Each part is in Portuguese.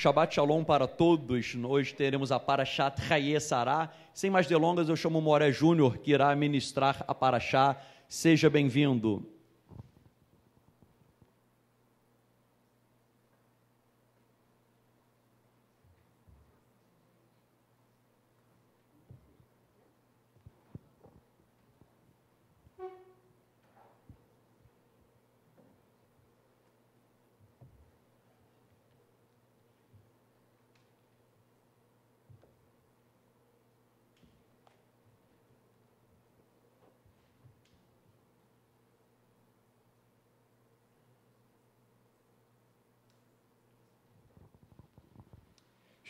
Shabbat Shalom para todos. Hoje teremos a Parashat Chayei Sarah. Sem mais delongas, eu chamo o Moré Júnior, que irá ministrar a Parashá. Seja bem-vindo.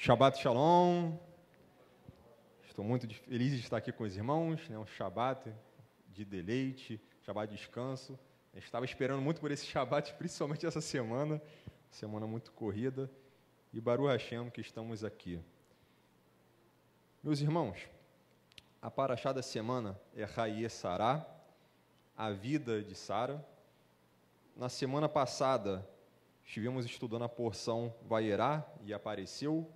Shabbat Shalom. Estou muito feliz de estar aqui com os irmãos, um Shabbat de deleite, Shabbat de descanso. Eu estava esperando muito por esse Shabbat, principalmente essa semana muito corrida, e Baruch Hashem que estamos aqui. Meus irmãos, a Parashá da semana é Chayei Sarah, a vida de Sara. Na semana passada, estivemos estudando a porção Vaierá e apareceu.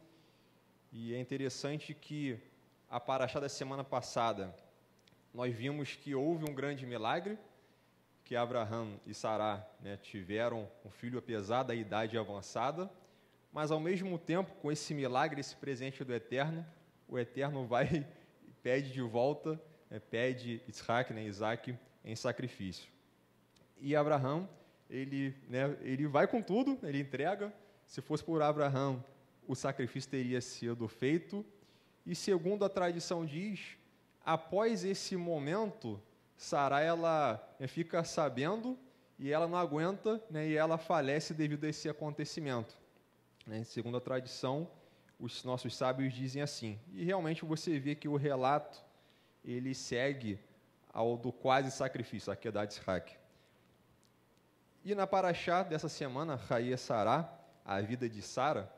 E é interessante que a Parashá da semana passada, nós vimos que houve um grande milagre, que Abraham e Sará tiveram um filho apesar da idade avançada, mas ao mesmo tempo, com esse milagre, esse presente do Eterno, o Eterno vai e pede de volta, pede Isaac em sacrifício. E Abraham, ele vai com tudo, ele entrega. Se fosse por Abraham, o sacrifício teria sido feito, e segundo a tradição diz, após esse momento, Sará ela fica sabendo e ela não aguenta, e ela falece devido a esse acontecimento. Segundo a tradição, os nossos sábios dizem assim, e realmente você vê que o relato ele segue ao do quase sacrifício, a Akedat Yitzhak. E na Parashá dessa semana, Chayei Sarah, a vida de Sara,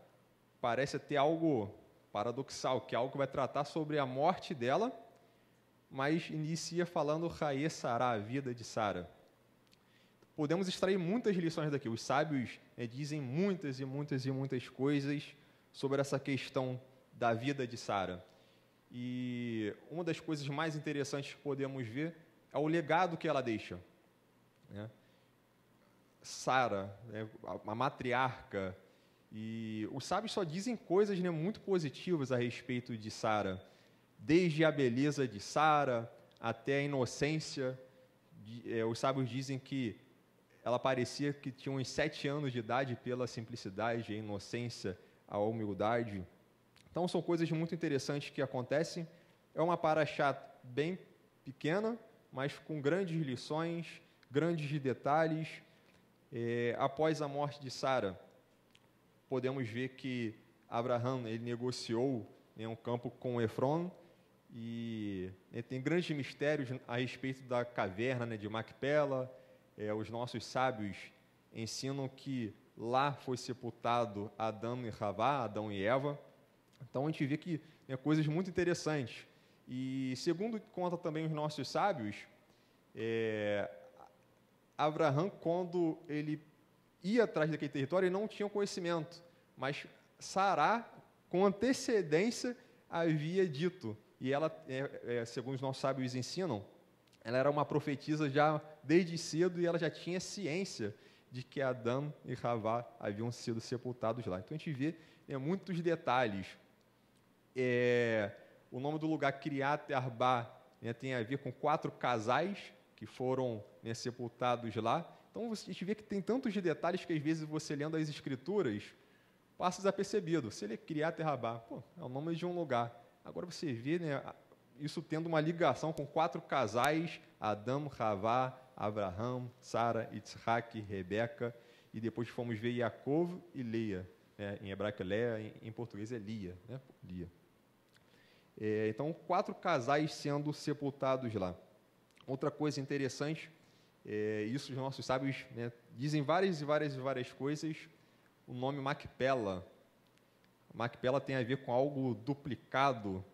parece ter algo paradoxal, que é algo que vai tratar sobre a morte dela, mas inicia falando Chayei Sarah, a vida de Sara. Podemos extrair muitas lições daqui. Os sábios dizem muitas coisas sobre essa questão da vida de Sara. E uma das coisas mais interessantes que podemos ver é o legado que ela deixa. Sara, a matriarca, e os sábios só dizem coisas muito positivas a respeito de Sara, desde a beleza de Sara até a inocência. Os sábios dizem que ela parecia que tinha uns 7 anos de idade pela simplicidade, a inocência, a humildade. Então são coisas muito interessantes que acontecem. É uma parashá bem pequena, mas com grandes lições, grandes detalhes. Após a morte de Sara, podemos ver que Abraham ele negociou um campo com Efron, e tem grandes mistérios a respeito da caverna de Macpela. Os nossos sábios ensinam que lá foi sepultado Adão e Havá, Adão e Eva. Então a gente vê que coisas muito interessantes. E segundo conta também os nossos sábios, Abraham, quando ele ia atrás daquele território, ele não tinha conhecimento, mas Sará, com antecedência, havia dito, e ela, segundo os nossos sábios ensinam, ela era uma profetisa já desde cedo, e ela já tinha ciência de que Adão e Havá haviam sido sepultados lá. Então a gente vê muitos detalhes. O nome do lugar, Criat Arba, tem a ver com 4 casais que foram sepultados lá. Então, a gente vê que tem tantos detalhes que, às vezes, você lendo as Escrituras, passa desapercebido. Se ele Criat Arba, é o nome de um lugar. Agora, você vê isso tendo uma ligação com 4 casais, Adão, Havá, Abraham, Sara, Yitzhak, Rebeca, e depois fomos ver Yaakov e Leia. Em hebraico é Leia, em português é Lia. Lia. Então, 4 casais sendo sepultados lá. Outra coisa interessante, isso os nossos sábios dizem várias coisas. O nome Macpela. Macpela tem a ver com algo duplicado,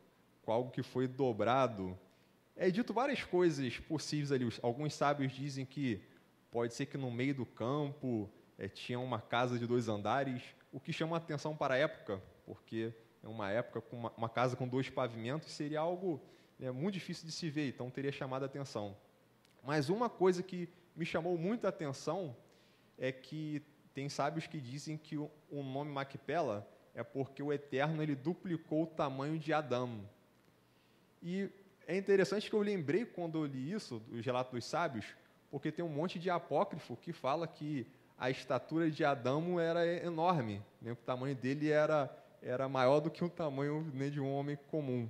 com algo que foi dobrado. É dito várias coisas possíveis ali. Alguns sábios dizem que pode ser que no meio do campo tinha uma casa de 2 andares. o que chama a atenção para a época, porque é uma época com uma casa com 2 pavimentos, seria algo, né, muito difícil de se ver, então teria chamado a atenção. Mas uma coisa que me chamou muita atenção é que tem sábios que dizem que o nome Macpela é porque o Eterno ele duplicou o tamanho de Adão. E é interessante que eu lembrei, quando eu li isso, os relatos dos sábios, porque tem um monte de apócrifo que fala que a estatura de Adão era enorme, né? O tamanho dele era maior do que o tamanho, né, de um homem comum.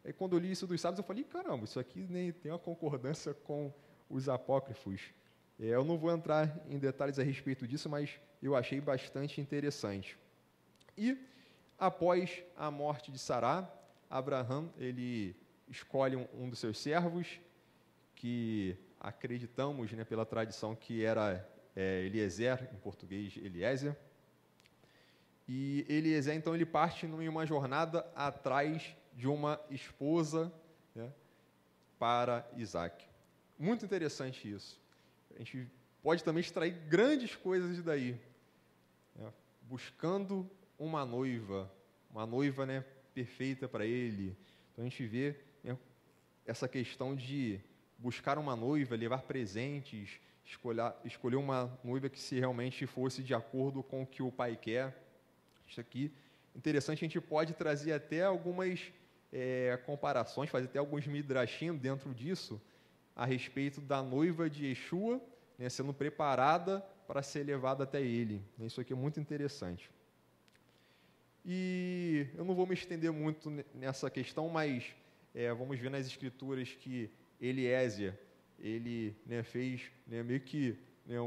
E quando eu li isso dos sábios, eu falei, caramba, isso aqui nem tem uma concordância com os apócrifos. Eu não vou entrar em detalhes a respeito disso, mas eu achei bastante interessante. E, após a morte de Sará, Abraão ele escolhe um dos seus servos, que acreditamos, né, pela tradição que era Eliezer, em português Eliezer. E Eliezer, então, ele parte em uma jornada atrás de uma esposa, né, para Isaac. Muito interessante isso. A gente pode também extrair grandes coisas daí, né, buscando uma noiva, né, perfeita para ele. Então, a gente vê, né, essa questão de buscar uma noiva, levar presentes, escolher uma noiva que se realmente fosse de acordo com o que o pai quer. Isso aqui, interessante, a gente pode trazer até algumas comparações, fazer até alguns midrashim dentro disso, a respeito da noiva de Yeshua, né, sendo preparada para ser levada até ele. Isso aqui é muito interessante. E eu não vou me estender muito nessa questão, mas vamos ver nas Escrituras que Eliezer, ele, né, fez, né, meio que, né,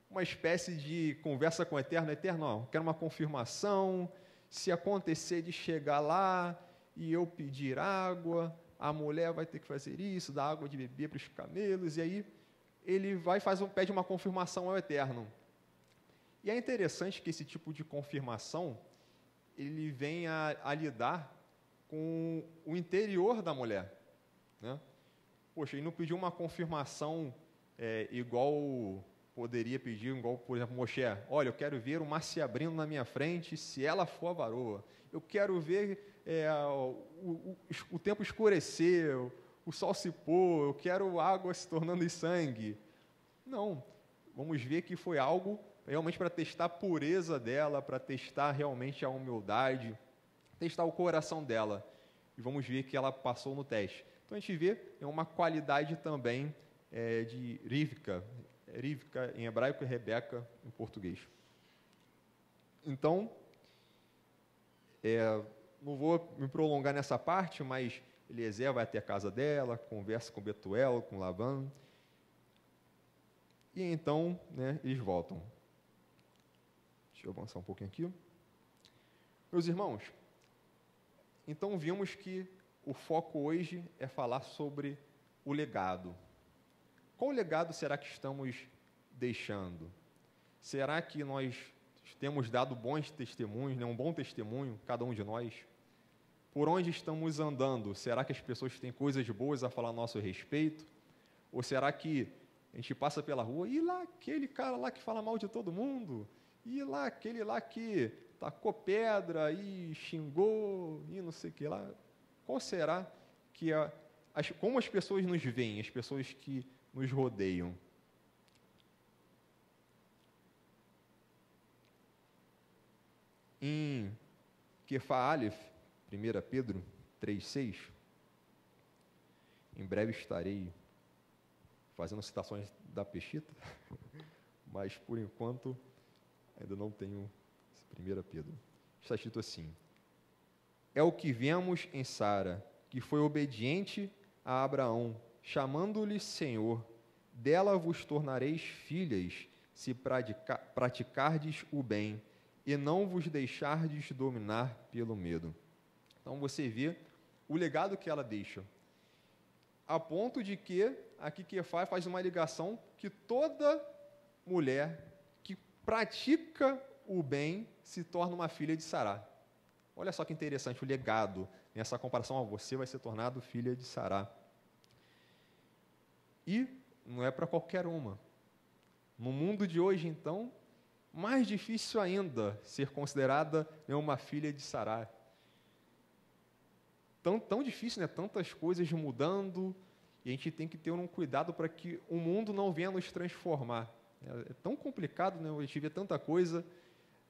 uma espécie de conversa com o Eterno. Eterno, ó, quero uma confirmação, se acontecer de chegar lá e eu pedir água, a mulher vai ter que fazer isso, dar água de beber para os camelos, e aí ele vai e pede uma confirmação ao Eterno. E é interessante que esse tipo de confirmação, ele vem a lidar com o interior da mulher, né? Poxa, ele não pediu uma confirmação igual poderia pedir, igual, por exemplo, Moshe. Olha, eu quero ver o mar se abrindo na minha frente, se ela for a varoa. Eu quero ver o tempo escurecer, o sol se pôr, eu quero água se tornando em sangue. Não, vamos ver que foi algo realmente para testar a pureza dela, para testar realmente a humildade, testar o coração dela. E vamos ver que ela passou no teste. Então a gente vê uma qualidade também de Rivka em hebraico e Rebeca em português. Então, não vou me prolongar nessa parte, mas Eliezer vai até a casa dela, conversa com Betuel, com Labã, e então, né, eles voltam. Deixa eu avançar um pouquinho aqui. Meus irmãos, então vimos que o foco hoje é falar sobre o legado. Qual legado será que estamos deixando? Será que nós temos dado bons testemunhos, né, um bom testemunho, cada um de nós? Por onde estamos andando? Será que as pessoas têm coisas boas a falar a nosso respeito? Ou será que a gente passa pela rua e lá aquele cara lá que fala mal de todo mundo? E lá aquele lá que tacou pedra e xingou e não sei o que lá? Qual será que como as pessoas nos veem, as pessoas que nos rodeiam? Em Kefa Aleph, 1 Pedro 3,6, em breve estarei fazendo citações da Peshita, mas por enquanto ainda não tenho 1 Pedro. Está escrito assim: é o que vemos em Sara, que foi obediente a Abraão, chamando-lhe Senhor. Dela vos tornareis filhas, se praticardes o bem, e não vos deixardes dominar pelo medo. Então você vê o legado que ela deixa, a ponto de que aqui Kefa faz uma ligação que toda mulher que pratica o bem se torna uma filha de Sará. Olha só que interessante o legado nessa comparação. Você vai ser tornado filha de Sará. E não é para qualquer uma. No mundo de hoje, então, mais difícil ainda ser considerada, né, uma filha de Sará. Tão difícil, né? Tantas coisas mudando, e a gente tem que ter um cuidado para que o mundo não venha nos transformar. É tão complicado, né? A gente vê tanta coisa.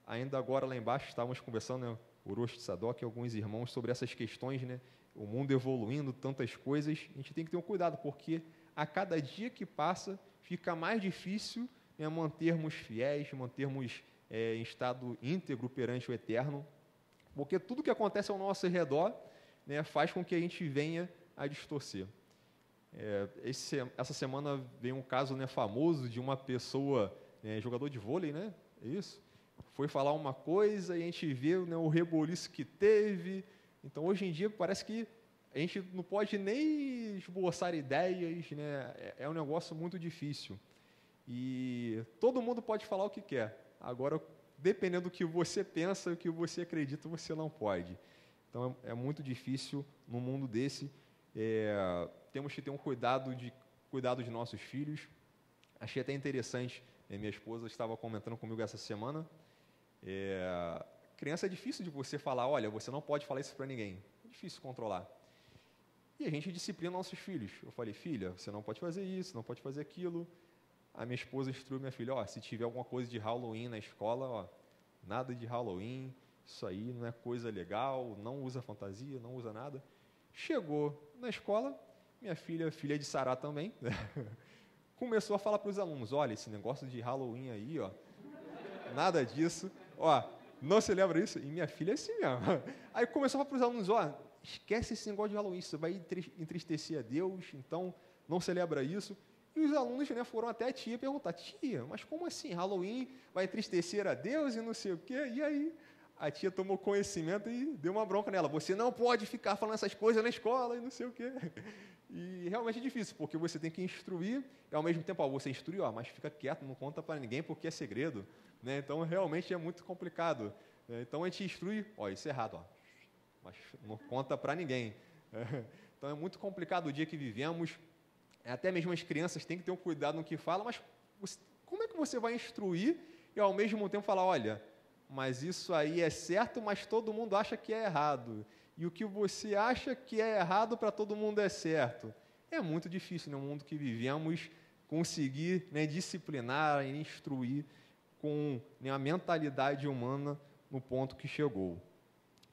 Ainda agora, lá embaixo, estávamos conversando, né, o Rosh Tzadok e alguns irmãos sobre essas questões, né? O mundo evoluindo, tantas coisas. A gente tem que ter um cuidado, porque a cada dia que passa, fica mais difícil, né, mantermos fiéis, mantermos em estado íntegro perante o Eterno, porque tudo que acontece ao nosso redor, né, faz com que a gente venha a distorcer. Essa semana veio um caso, né, famoso de uma pessoa, jogador de vôlei, né? É isso? Foi falar uma coisa e a gente vê, né, o reboliço que teve. Então, hoje em dia, parece que a gente não pode nem esboçar ideias, né? É um negócio muito difícil. E todo mundo pode falar o que quer. Agora, dependendo do que você pensa, o que você acredita, você não pode. Então, é muito difícil num mundo desse. Temos que ter um cuidado de nossos filhos. Achei até interessante, minha esposa estava comentando comigo essa semana. Criança é difícil de você falar, olha, você não pode falar isso para ninguém. É difícil controlar. E a gente disciplina nossos filhos. Eu falei, filha, você não pode fazer isso, não pode fazer aquilo. A minha esposa instruiu minha filha, se tiver alguma coisa de Halloween na escola, nada de Halloween, isso aí não é coisa legal, não usa fantasia, não usa nada. Chegou na escola, minha filha de Sará também, começou a falar para os alunos, olha, esse negócio de Halloween aí, nada disso, não se lembra disso? E minha filha é assim mesmo. Aí começou a falar para os alunos, esquece esse negócio de Halloween, isso vai entristecer a Deus, então não celebra isso. E os alunos, né, foram até a tia perguntar, tia, mas como assim, Halloween vai entristecer a Deus e não sei o quê? E aí a tia tomou conhecimento e deu uma bronca nela, você não pode ficar falando essas coisas na escola e não sei o quê. E realmente é difícil, porque você tem que instruir, e ao mesmo tempo, você instrui, mas fica quieto, não conta para ninguém porque é segredo. Né? Então, realmente é muito complicado. Então, a gente instrui, isso é errado, mas não conta para ninguém. Então, é muito complicado o dia que vivemos. Até mesmo as crianças têm que ter um cuidado no que falam, mas como é que você vai instruir e, ao mesmo tempo, falar, olha, mas isso aí é certo, mas todo mundo acha que é errado. E o que você acha que é errado para todo mundo é certo. É muito difícil, no mundo que vivemos, conseguir, né, disciplinar e instruir com, né, a mentalidade humana no ponto que chegou.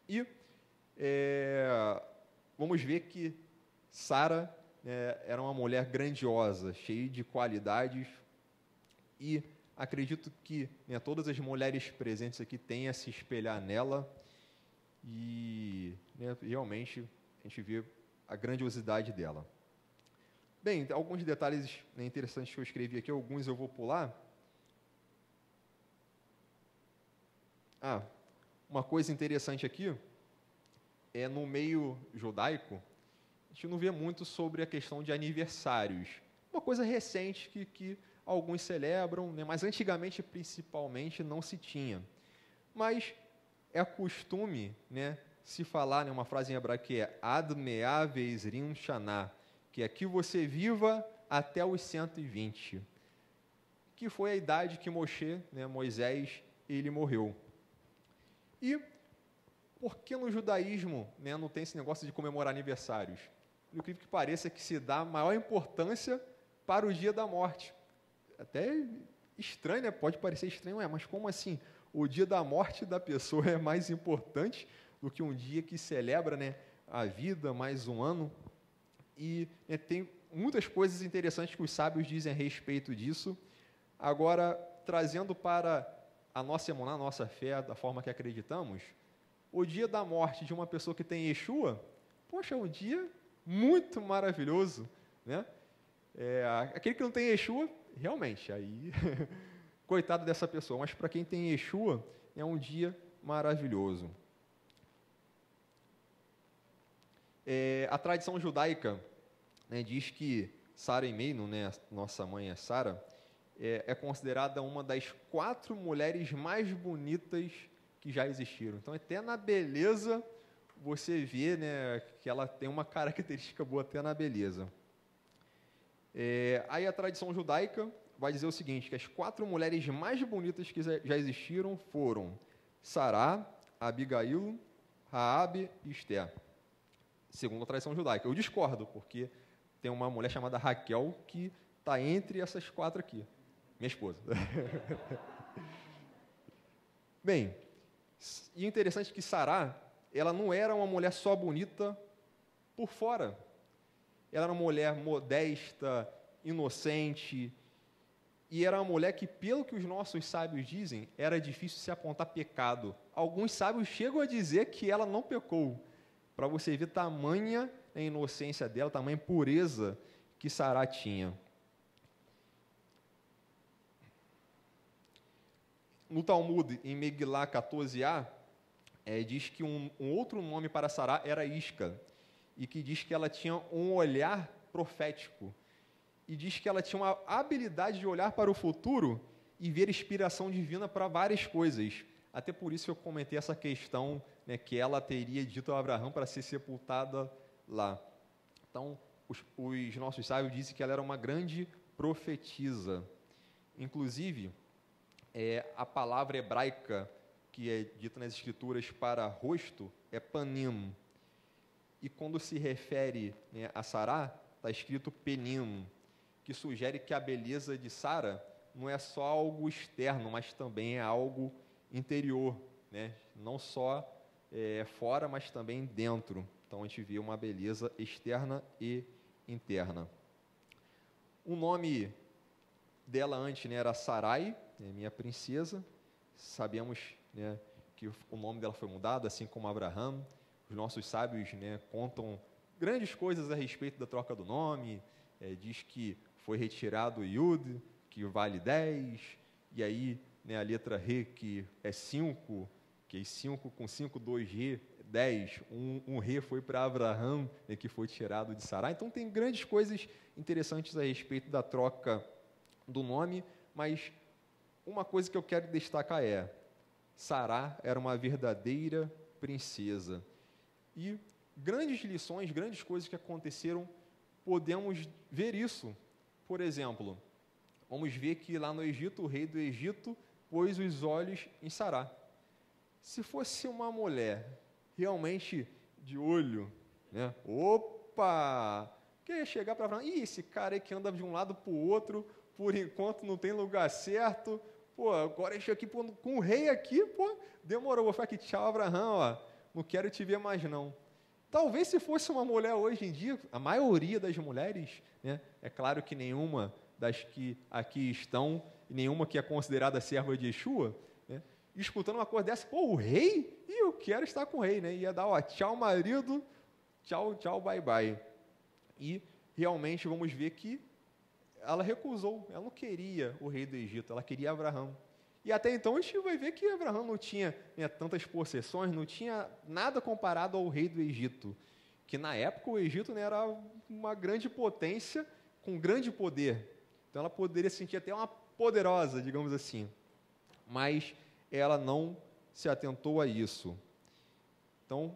E vamos ver que Sara era uma mulher grandiosa, cheia de qualidades, e acredito que, né, todas as mulheres presentes aqui têm a se espelhar nela, e, né, realmente a gente vê a grandiosidade dela. Bem, alguns detalhes, né, interessantes que eu escrevi aqui, alguns eu vou pular. Uma coisa interessante aqui é no meio judaico, a gente não vê muito sobre a questão de aniversários. Uma coisa recente que alguns celebram, né, mas antigamente, principalmente, não se tinha. Mas é costume, né, se falar, né, uma frase em hebraico que é Ad Me'ah Ve'izrim Shana, que é que você viva até os 120, que foi a idade que Moisés, ele morreu. E por que no judaísmo, né, não tem esse negócio de comemorar aniversários? No incrível que pareça, que se dá maior importância para o dia da morte. Até estranho, né? Pode parecer estranho, mas como assim? O dia da morte da pessoa é mais importante do que um dia que celebra, né, a vida, mais um ano. E, né, tem muitas coisas interessantes que os sábios dizem a respeito disso. Agora, trazendo para a nossa emuná, a nossa fé, da forma que acreditamos, o dia da morte de uma pessoa que tem Yeshua, poxa, é um dia muito maravilhoso, né? Aquele que não tem Yeshua, realmente, aí, coitado dessa pessoa, mas para quem tem Yeshua, é um dia maravilhoso. A tradição judaica, né, diz que Sara Imeinu, né, nossa mãe Sara, é considerada uma das 4 mulheres mais bonitas que já existiram. Então, até na beleza, você vê, né, que ela tem uma característica boa até na beleza. Aí a tradição judaica vai dizer o seguinte, que as 4 mulheres mais bonitas que já existiram foram Sará, Abigail, Raabe e Esther, segundo a tradição judaica. Eu discordo, porque tem uma mulher chamada Raquel que está entre essas 4 aqui, minha esposa. Bem, e interessante que Sará, ela não era uma mulher só bonita por fora. Ela era uma mulher modesta, inocente, e era uma mulher que, pelo que os nossos sábios dizem, era difícil se apontar pecado. Alguns sábios chegam a dizer que ela não pecou, para você ver tamanha a inocência dela, tamanha pureza que Sará tinha. No Talmud, em Megilá 14a, diz que um outro nome para Sará era Isca, e que diz que ela tinha um olhar profético, e diz que ela tinha uma habilidade de olhar para o futuro e ver inspiração divina para várias coisas. Até por isso eu comentei essa questão, né, que ela teria dito a Abraão para ser sepultada lá. Então, os nossos sábios dizem que ela era uma grande profetisa. Inclusive, a palavra hebraica que é dita nas Escrituras para rosto é panim. E quando se refere, né, a Sará, está escrito penim, que sugere que a beleza de Sara não é só algo externo, mas também é algo interior, né? Não só fora, mas também dentro. Então, a gente vê uma beleza externa e interna. O nome dela antes, né, era Sarai, minha princesa. Sabemos, né, que o nome dela foi mudado, assim como Abraham. Os nossos sábios, né, contam grandes coisas a respeito da troca do nome. Diz que foi retirado o Yud, que vale 10, e aí, né, a letra Re, que é 5, que é 5 com 5, 2 Re, 10. Um Re foi para Abraham, né, que foi tirado de Sará. Então, tem grandes coisas interessantes a respeito da troca do nome, mas uma coisa que eu quero destacar é: Sará era uma verdadeira princesa. E grandes lições, grandes coisas que aconteceram, podemos ver isso. Por exemplo, vamos ver que lá no Egito, o rei do Egito pôs os olhos em Sará. Se fosse uma mulher realmente de olho, né? Opa! Que ia chegar para falar, esse cara aí que anda de um lado para o outro, por enquanto não tem lugar certo, pô, agora eu aqui com o rei aqui, pô, demorou, vou ficar aqui, tchau, Abraão, ó, não quero te ver mais não. Talvez se fosse uma mulher hoje em dia, a maioria das mulheres, né, é claro que nenhuma das que aqui estão, nenhuma que é considerada serva de Yeshua, né, escutando uma coisa dessa, pô, o rei? E eu quero estar com o rei, né? Ia dar, ó, tchau marido, tchau, tchau, bye, bye. E realmente vamos ver que ela recusou, ela não queria o rei do Egito, ela queria Abraão. E até então a gente vai ver que Abraão não tinha, né, tantas possessões, não tinha nada comparado ao rei do Egito, que na época o Egito, né, era uma grande potência com grande poder. Então ela poderia se sentir até uma poderosa, digamos assim. Mas ela não se atentou a isso. Então,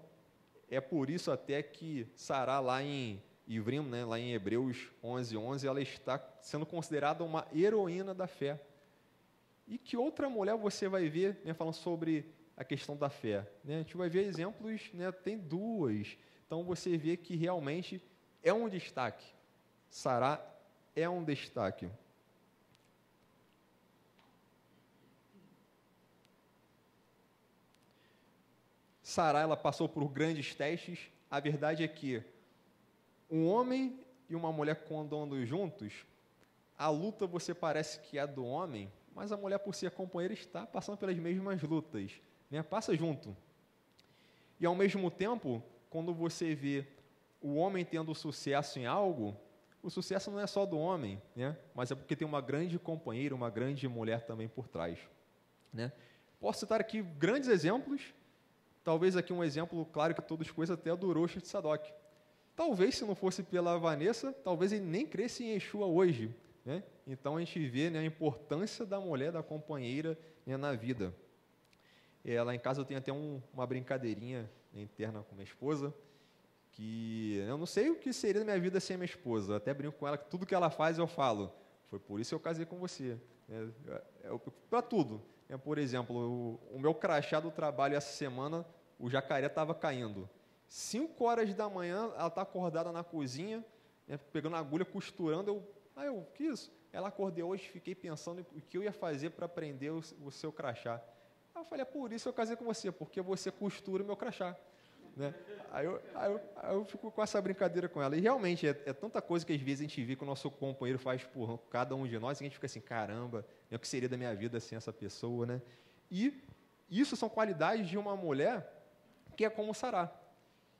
é por isso até que Sará, lá em Ivrim, né, lá em Hebreus 11:11, ela está sendo considerada uma heroína da fé. E que outra mulher você vai ver, né, falando sobre a questão da fé? Né? A gente vai ver exemplos, né, tem 2. Então, você vê que realmente é um destaque. Sará é um destaque. Sará, ela passou por grandes testes. A verdade é que um homem e uma mulher, quando andam juntos, a luta você parece que é do homem, mas a mulher, por ser companheira, está passando pelas mesmas lutas, né? Passa junto. E, ao mesmo tempo, quando você vê o homem tendo sucesso em algo, o sucesso não é só do homem, né? Mas é porque tem uma grande companheira, uma grande mulher também por trás, né? Posso citar aqui grandes exemplos. Talvez aqui um exemplo claro que todos conhecem, até do Rosh de Sadoc. Talvez, se não fosse pela Vanessa, talvez ele nem cresça em Yeshua hoje, né? Então, a gente vê, né, a importância da mulher, da companheira, né, na vida. Lá em casa eu tenho até uma brincadeirinha, né, interna com minha esposa, que eu não sei o que seria da minha vida sem minha esposa. Até brinco com ela que tudo que ela faz eu falo, foi por isso que eu casei com você. Para tudo. Por exemplo, o meu crachá do trabalho essa semana, o jacaré estava caindo. 5 horas da manhã, ela está acordada na cozinha, pegando a agulha, costurando. Que isso? Ela acordei hoje, fiquei pensando o que eu ia fazer para prender o seu crachá. Aí eu falei, é por isso que eu casei com você, porque você costura o meu crachá. Né? Aí eu fico com essa brincadeira com ela. E realmente, é tanta coisa que às vezes a gente vê que o nosso companheiro faz por cada um de nós, e a gente fica assim, caramba, o que seria da minha vida sem essa pessoa, né? E isso são qualidades de uma mulher que é como Sará.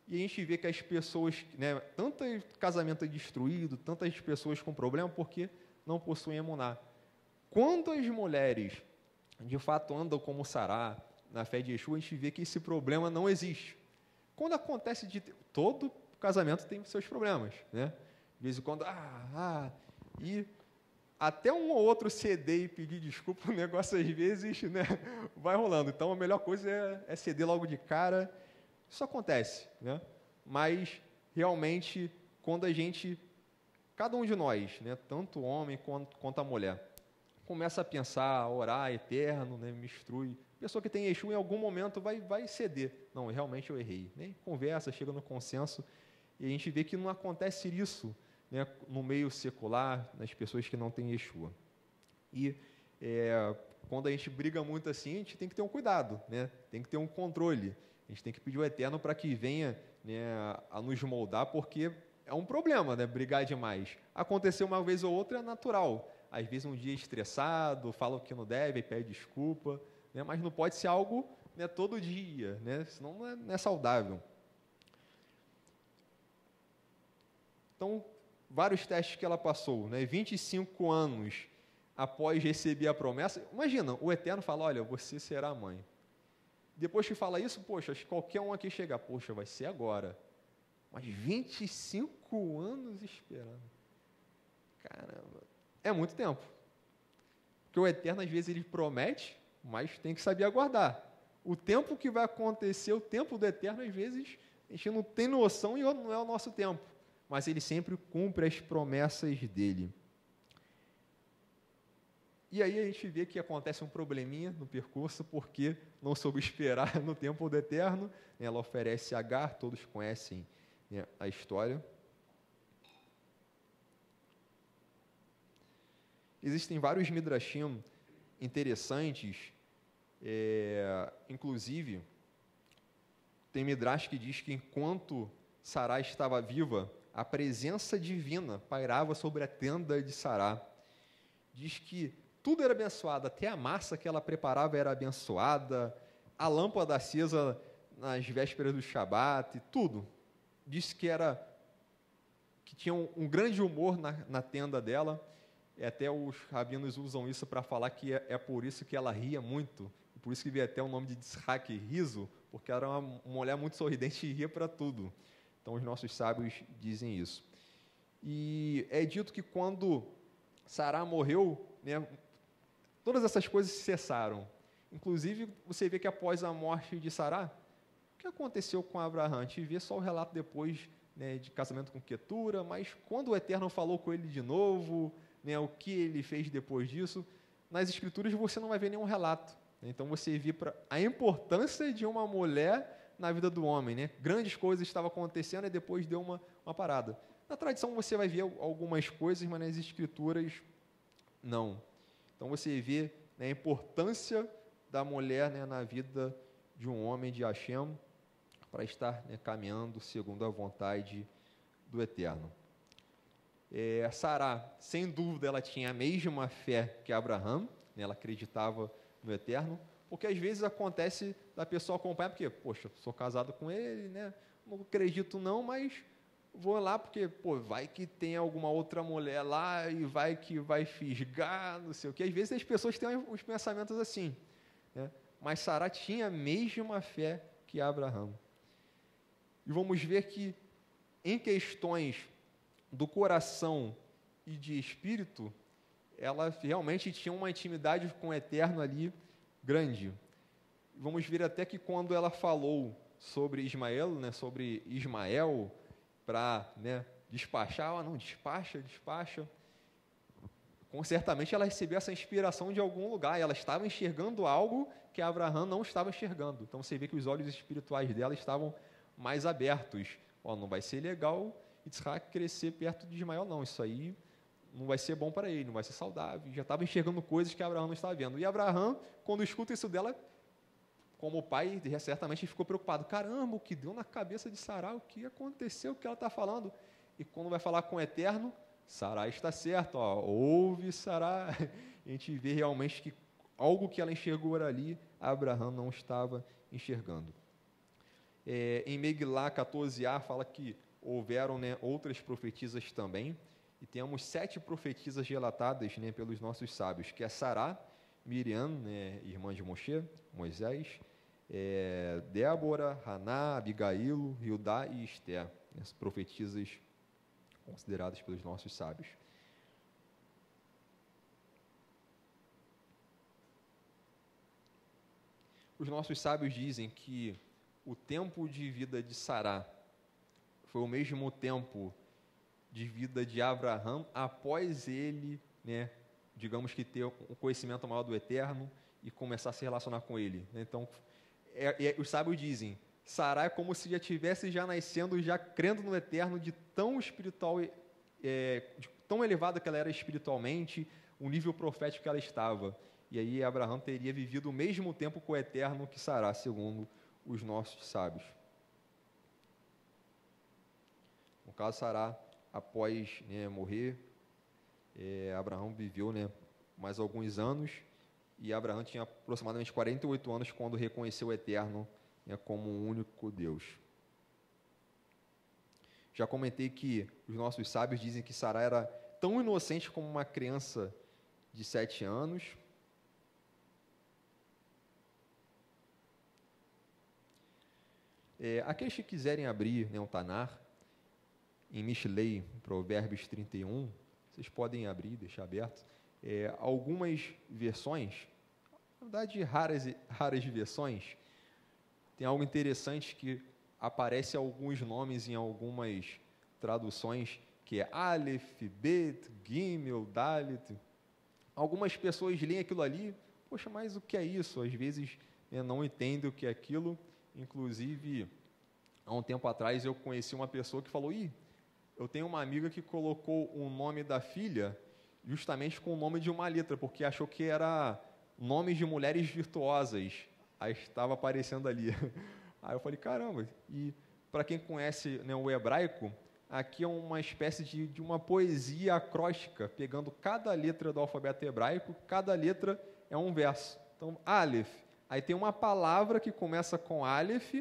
E a gente vê que as pessoas, né, tanto casamento destruído, tantas pessoas com problema, porque não possuem emuná. Quando as mulheres, de fato, andam como Sará, na fé de Yeshua, a gente vê que esse problema não existe. Quando acontece todo casamento tem seus problemas, né? De vez em quando, e até um ou outro ceder e pedir desculpa, o negócio às vezes, né, vai rolando. Então, a melhor coisa é ceder logo de cara. Isso acontece, né? Mas, realmente, quando cada um de nós, né, tanto o homem quanto a mulher, começa a pensar, a orar, eterno, né, me instrui. Pessoa que tem Yeshua, em algum momento, vai ceder. Não, realmente eu errei. Né? Conversa, chega no consenso, e a gente vê que não acontece isso, né, no meio secular, nas pessoas que não têm Yeshua. E quando a gente briga muito assim, a gente tem que ter um cuidado, né? Tem que ter um controle. A gente tem que pedir ao Eterno para que venha, né, a nos moldar, porque é um problema, né, brigar demais. Aconteceu uma vez ou outra, é natural. Às vezes um dia estressado, fala o que não deve, pede desculpa, né, mas não pode ser algo, né, todo dia, né, senão não é saudável. Então, vários testes que ela passou, né, 25 anos após receber a promessa. Imagina, o Eterno fala, olha, você será a mãe. Depois que fala isso, poxa, qualquer um aqui chegar, poxa, vai ser agora. Mas 25 anos esperando. Caramba, é muito tempo. Porque o Eterno, às vezes, ele promete, mas tem que saber aguardar. O tempo que vai acontecer, o tempo do Eterno, às vezes, a gente não tem noção e não é o nosso tempo. Mas ele sempre cumpre as promessas dele. E aí a gente vê que acontece um probleminha no percurso, porque não soube esperar no tempo do Eterno. Ela oferece Agar, todos conhecem, né, a história. Existem vários midrashim interessantes, inclusive, tem midrash que diz que enquanto Sará estava viva, a presença divina pairava sobre a tenda de Sará. Diz que tudo era abençoado, até a massa que ela preparava era abençoada, a lâmpada acesa nas vésperas do Shabat, tudo. Diz que tinha um grande humor na tenda dela, e até os rabinos usam isso para falar que é por isso que ela ria muito, por isso que veio até o nome de Tzhak, riso, porque ela era uma mulher muito sorridente e ria para tudo. Então, os nossos sábios dizem isso. E é dito que quando Sará morreu, né, todas essas coisas cessaram. Inclusive, você vê que após a morte de Sará, o que aconteceu com Abraão? A gente vê só o relato depois, né, de casamento com Quetura, mas quando o Eterno falou com ele de novo, né, o que ele fez depois disso, nas Escrituras você não vai ver nenhum relato. Então, você vê a importância de uma mulher na vida do homem. Né? Grandes coisas estavam acontecendo e depois deu uma parada. Na tradição você vai ver algumas coisas, mas nas Escrituras, não. Então, você vê, né, a importância da mulher, né, na vida de um homem de Hashem para estar, né, caminhando segundo a vontade do Eterno. Sará, sem dúvida, ela tinha a mesma fé que Abraão, né, ela acreditava no Eterno, porque às vezes acontece da pessoa acompanhar, porque, poxa, sou casado com ele, né, não acredito não, mas vou lá porque, vai que tem alguma outra mulher lá e vai que vai fisgar, não sei o quê. Às vezes as pessoas têm os pensamentos assim, né? Mas Sará tinha a mesma fé que Abraão. E vamos ver que em questões do coração e de espírito, ela realmente tinha uma intimidade com o Eterno ali grande. Vamos ver até que quando ela falou sobre Ismael, né, para, né, despachar, não, despacha. certamente ela recebeu essa inspiração de algum lugar, e ela estava enxergando algo que Abraão não estava enxergando. Então você vê que os olhos espirituais dela estavam mais abertos. Não vai ser legal Isaac crescer perto de Ismael, não. Isso aí não vai ser bom para ele, não vai ser saudável. Já estava enxergando coisas que Abraão não estava vendo. E Abraão, quando escuta isso dela, como pai, certamente ficou preocupado. Caramba, o que deu na cabeça de Sará? O que aconteceu? O que ela está falando? E quando vai falar com o Eterno, Sará está certo. Ouve Sará. A gente vê realmente que algo que ela enxergou ali, Abraão não estava enxergando. Em Megilá 14a fala que houveram, outras profetisas também, e temos 7 profetisas relatadas, pelos nossos sábios, que é Sará, Miriam, irmã de Moisés, Débora, Haná, Abigail, Hildá e Esté, as profetisas consideradas pelos nossos sábios. Os nossos sábios dizem que o tempo de vida de Sará foi o mesmo tempo de vida de Abraão após ele, digamos que ter um conhecimento maior do Eterno e começar a se relacionar com ele. Então, os sábios dizem, Sará é como se já tivesse nascendo, já crendo no Eterno, de tão espiritual, de tão elevada que ela era espiritualmente, o nível profético que ela estava. E aí Abraão teria vivido o mesmo tempo com o Eterno que Sará, segundo os nossos sábios. No caso, Sará, após morrer, Abraão viveu mais alguns anos, e Abraão tinha aproximadamente 48 anos quando reconheceu o Eterno como o único Deus. Já comentei que os nossos sábios dizem que Sará era tão inocente como uma criança de 7 anos. Aqueles que quiserem abrir um Tanar, em Mishlei, Provérbios 31, vocês podem abrir, deixar aberto. Algumas versões, na verdade raras versões, tem algo interessante que aparece alguns nomes em algumas traduções, que é Aleph, Bet, Gimel, Dalet. Algumas pessoas leem aquilo ali, poxa, mas o que é isso? Às vezes não entendem o que é aquilo. Inclusive, há um tempo atrás eu conheci uma pessoa que falou, eu tenho uma amiga que colocou o nome da filha justamente com o nome de uma letra, porque achou que era nomes de mulheres virtuosas. Aí estava aparecendo ali. Aí eu falei, caramba. E para quem conhece o hebraico, aqui é uma espécie de uma poesia acróstica, pegando cada letra do alfabeto hebraico, cada letra é um verso. Então, Aleph, aí tem uma palavra que começa com Aleph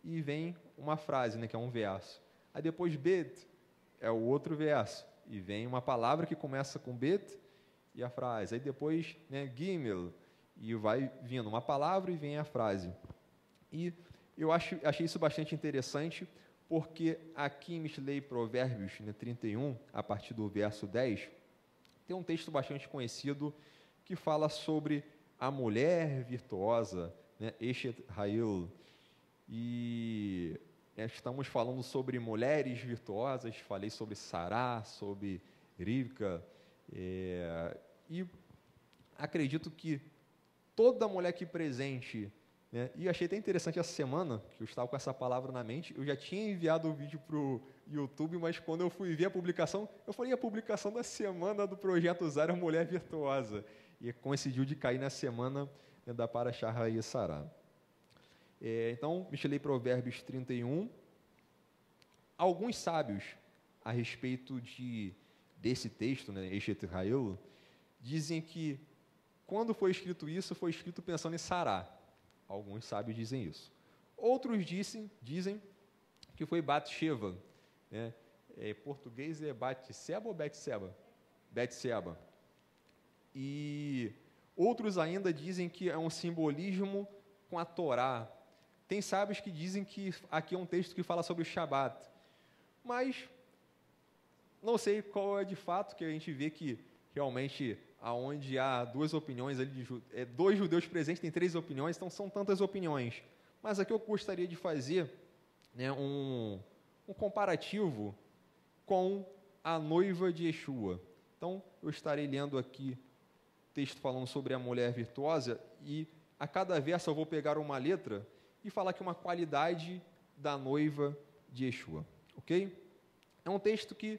e vem uma frase, que é um verso. Aí depois Bet é o outro verso, e vem uma palavra que começa com Bet e a frase. Aí depois, Gimel, e vai vindo uma palavra e vem a frase. E eu achei isso bastante interessante, porque aqui em Mishlei Provérbios 31, a partir do verso 10, tem um texto bastante conhecido que fala sobre a mulher virtuosa, Eshet Hail, e estamos falando sobre mulheres virtuosas, falei sobre Sará, sobre Rivka, e acredito que toda mulher aqui presente, e achei até interessante essa semana, que eu estava com essa palavra na mente, eu já tinha enviado o vídeo para o YouTube, mas quando eu fui ver a publicação, eu falei, a publicação da semana do Projeto Zara Mulher Virtuosa, e coincidiu de cair na semana da Parashá Raia Sará. Então, Mishlei Provérbios 31, alguns sábios a respeito desse texto, Eshet Hail, dizem que quando foi escrito isso, foi escrito pensando em Sará. Alguns sábios dizem isso. Outros dizem que foi Batseba. Em português é Batseba ou Betseba? Betseba. E outros ainda dizem que é um simbolismo com a Torá. Tem sábios que dizem que aqui é um texto que fala sobre o Shabat. Mas não sei qual é de fato, que a gente vê que realmente aonde há duas opiniões, dois judeus presentes, tem 3 opiniões, então são tantas opiniões. Mas aqui eu gostaria de fazer um comparativo com a noiva de Yeshua. Então, eu estarei lendo aqui texto falando sobre a mulher virtuosa e a cada verso eu vou pegar uma letra e falar aqui uma qualidade da noiva de Yeshua, ok? É um texto que,